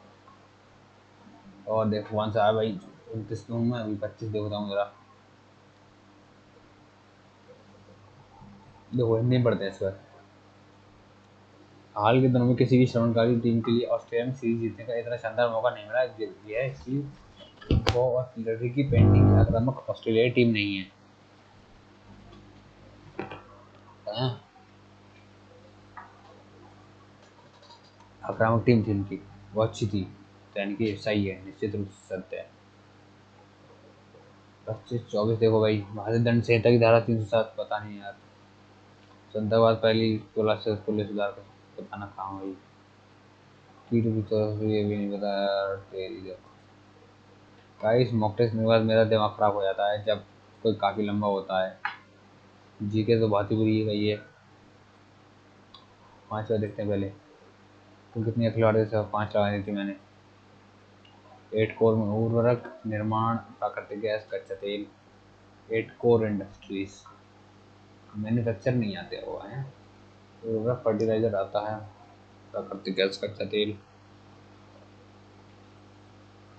और देखो कौन सा है भाई, 29 में हूँ मैं, अभी 25 देखता हूँ जरा। देखो हिंदी में पढ़ते हैं इस बार। हाल के दिनों में किसी भी श्रवणकारी टीम के लिए ऑस्ट्रेलिया में सीरीज जीतने का इतना शानदार मौका नहीं मिला, यह है इसलिए वो और लड़की की पेंटिंग आक्रामक ऑस्ट्रेलियाई टीम नहीं है। हाँ, आक्रामक टीम थी उनकी, वो अच्छी थी, तो यानी कि सही है, निश्चित रूप से सत्य है। 25-24 देखो भाई, महाराष्ट्र दंड संहिता की धारा 307, पता नहीं यार। संदेहवाद पहली तोला से पुलिस सुधार का बताना कहाँ भाई। कीट भी तो ये भी नहीं पता यार, तेरी देखो गाइस। मॉक टेस्ट के बाद मेरा दिमाग खराब हो जाता है जब कोई काफी लंबा होता है। जीके तो बहुत ही बुरी है भाई ये। 5 बार देखते हैं पहले। तो कितनी खिलाड़ी से 5 लगानी थी मैंने। 8 कोर में उर्वरक निर्माण, प्राकृतिक गैस, कच्चा तेल। 8 कोर इंडस्ट्रीज, मैन्युफैक्चर नहीं आते वो है। उर्वरक फर्टिलाइजर आता है, प्राकृतिक गैस, कच्चा तेल।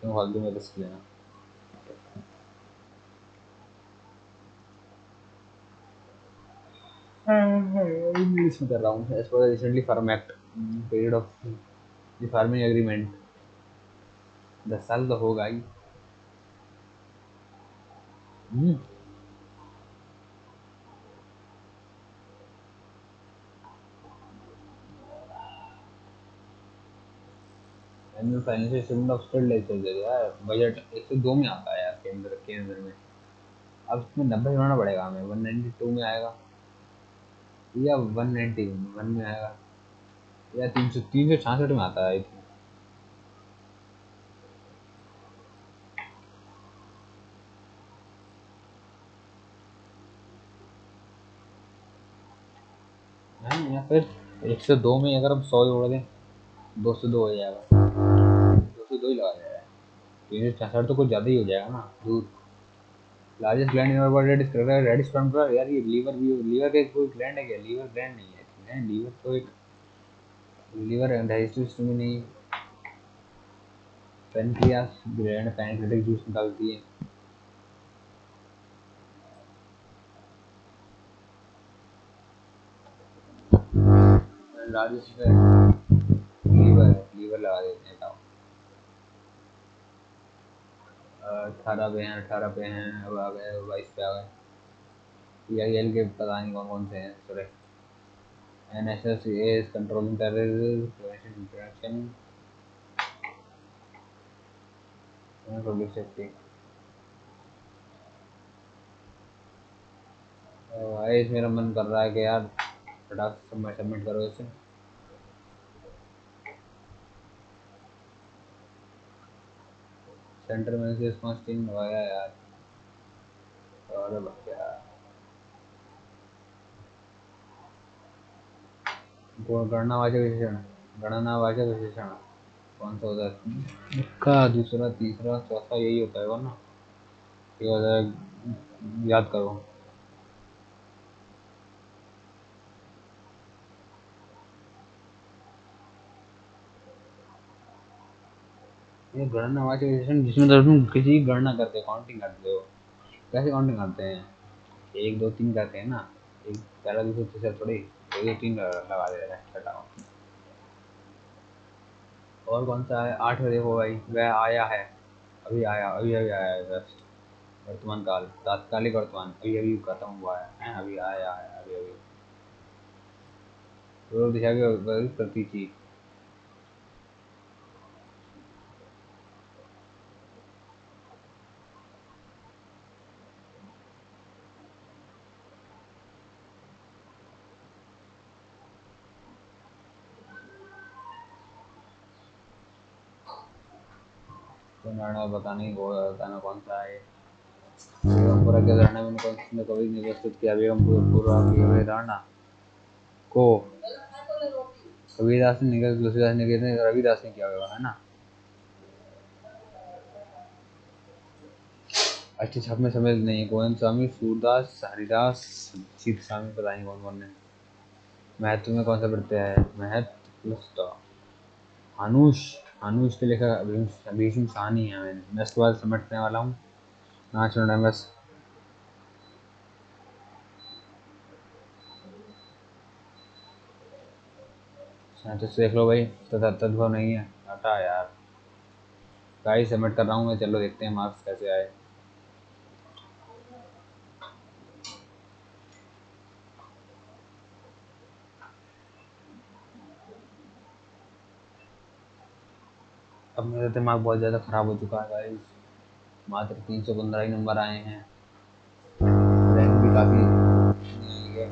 क्यों फालतू में रिस्क लेना। इंग्लिश में कर रहा हूँ। As per recently farm act, period of the farming agreement 10 साल तो होगा ही। Hmm, annual financial statement of state legislature यार, बजट 102 में आता है यार, केंद्र केंद्र में। अब इसमें 90 बनाना पड़ेगा हमें, 192 में आएगा या 191 में आएगा, या 366 में आता है आई थिंक। है या फिर 102 में अगर हम 100 जोड़ दें, 202 हो जाएगा। 202 ही लगा जाएगा। 366 तो कुछ ज़्यादा ही हो जाएगा ना दूर। Largest gland in our body red sperm का यार, ये लीवर भी, लीवर का कोई ग्लैंड है क्या? लीवर ग्लैंड नहीं है, लीवर तो एक लीवर डाइजेस्टिव सिस्टम में नहीं। पेनक्रियास ग्लैंड पैनक्रियाटिक जूस निकालती है। लार्जेस्ट लीवर है, लीवर लगा देते हैं। 18 पे हैं, 18 पे हैं, अब आ गए 22 पे आ गए। PIL के पता नहीं कौन कौन से हैं sir. NSS is controlling terrorism, prevention interaction, public safety। Guys मेरा मन कर रहा है कि यार फटाक से सबमिट करो इसे। सेंटर में से रिस्पॉन्स टीम लगाया यार, और क्या। गणनावाचक विशेषण, गणनावाचक विशेषण कौन सा होता है इसका? दूसरा, तीसरा, चौथा यही होता है ना। ये होता है, याद करो। ये गणनावाचक विशेषण जिसमें तो तुम किसी की गणना करते हो, काउंटिंग करते हो। कैसे काउंटिंग करते हैं? 1 2 3 करते हैं ना। एक पहला दूसरा तीसरा थोड़ी 1 2 3 लगा दे रहे हैं, हटाओ। और कौन सा है? 8 में देखो भाई, वह आया है, अभी आया, अभी अभी आया है जस्ट। वर्तमान काल, तात्कालिक वर्तमान, अभी अभी खत्म हुआ है, अभी आया है, अभी अभी। पूर्व दिशा की विपरीत प्रतीचि। नाना पता नहीं बताना कौन सा है। बेगमपुरा के धारणा में कौन ने कवि ने प्रस्तुत किया? बेगमपुरा की धारणा को कबीरदास ने निकल, तुलसीदास ने किया, रविदास ने किया होगा, है ना। अच्छे छाप में समझ नहीं, गोविंद स्वामी, सूरदास, हरिदास, सीत स्वामी, पता नहीं कौन कौन है। महत्व में कौन सा प्रत्यय है? महत्व हानुष, हानुष के लेखक भीष्म साहनी है। मैं इसके बाद समझने वाला हूँ, 5 मिनट है बस। तो देख लो भाई, तथा तद्भव नहीं है, हटा यार। गाइस सबमिट कर रहा हूँ मैं, चलो देखते हैं मार्क्स कैसे आए। अब मेरा दिमाग बहुत ज़्यादा ख़राब हो चुका है गाइस, मात्र 315 ही नंबर आए हैं, रैंक भी काफ़ी नहीं है।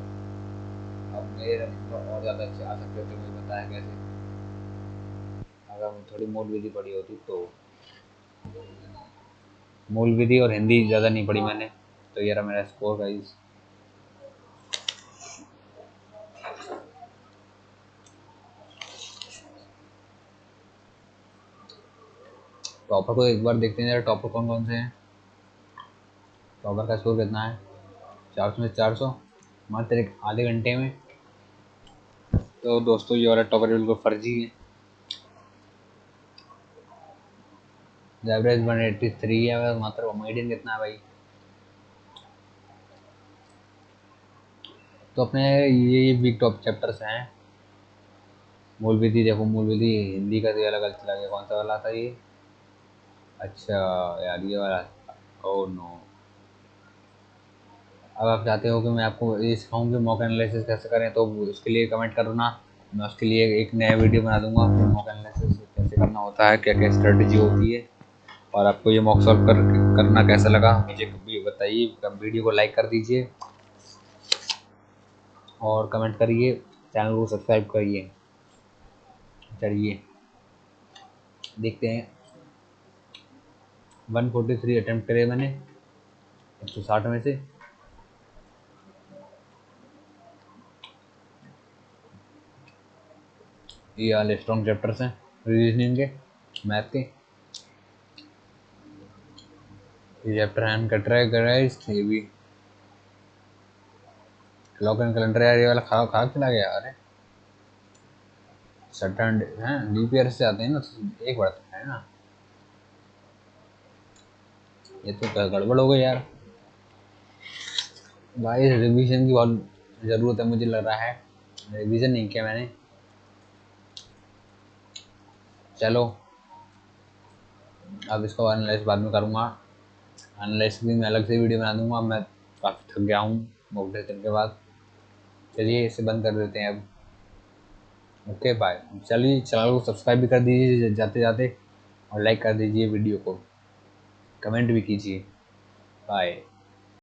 अब मेरे नंबर और ज़्यादा अच्छे आ सकते थे, मुझे पता है कैसे। अगर थोड़ी मूल विधि पढ़ी होती तो। मूल विधि और हिंदी ज़्यादा नहीं पढ़ी मैंने, तो ये रहा मेरा स्कोर गाइस। टॉपर को एक बार देखते हैं जरा, टॉपर कौन कौन से हैं। टॉपर का स्कोर कितना है? 400 में 400, मात्र एक आधे घंटे में। तो दोस्तों ये वाला टॉपर बिल्कुल फर्जी है। एवरेज 183 है मात्र। मीडियन कितना है भाई? तो अपने ये वीक टॉप चैप्टर्स हैं। मूल विधि देखो, मूल विधि हिंदी का तो अलग अलग चला गया, कौन सा वाला था ये? अच्छा यार ये वाला। Oh no. अब आप चाहते हो कि मैं आपको ये सिखाऊं कि मॉक एनालिसिस कैसे करें, तो उसके लिए कमेंट करना, मैं उसके लिए एक नया वीडियो बना दूंगा कि मॉक एनालिसिस कैसे करना होता है, क्या क्या स्ट्रेटजी होती है। और आपको ये मॉक सॉल्व करना कैसा लगा मुझे कभी बताइए। वीडियो को लाइक कर दीजिए और कमेंट करिए, चैनल को सब्सक्राइब करिए। चलिए देखते हैं। 143 अटेम्प्ट करे मैंने 160 में से। ये वाले स्ट्रॉन्ग चैप्टर्स हैं रीजनिंग के, मैथ के। ये चैप्टर हैंड कट रहा है इसलिए भी। लॉक एंड कैलेंडर यार, ये वाला खराब चला गया। अरे सटन हैं लीप ईयर से आते हैं ना, तो एक बढ़ता है ना। ये तो गड़बड़ हो गई यार। भाई रिवीजन की बहुत ज़रूरत है मुझे लग रहा है, रिवीजन नहीं किया मैंने। चलो अब इसको एनालाइज बाद में करूँगा। एनालाइज की मैं अलग से वीडियो बना दूंगा। मैं काफ़ी थक गया हूँ मॉक टेस्ट के बाद। चलिए इसे बंद कर देते हैं अब। Okay bye. चलिए चैनल को सब्सक्राइब भी कर दीजिए जाते जाते, और लाइक कर दीजिए वीडियो को, कमेंट भी कीजिए। बाय।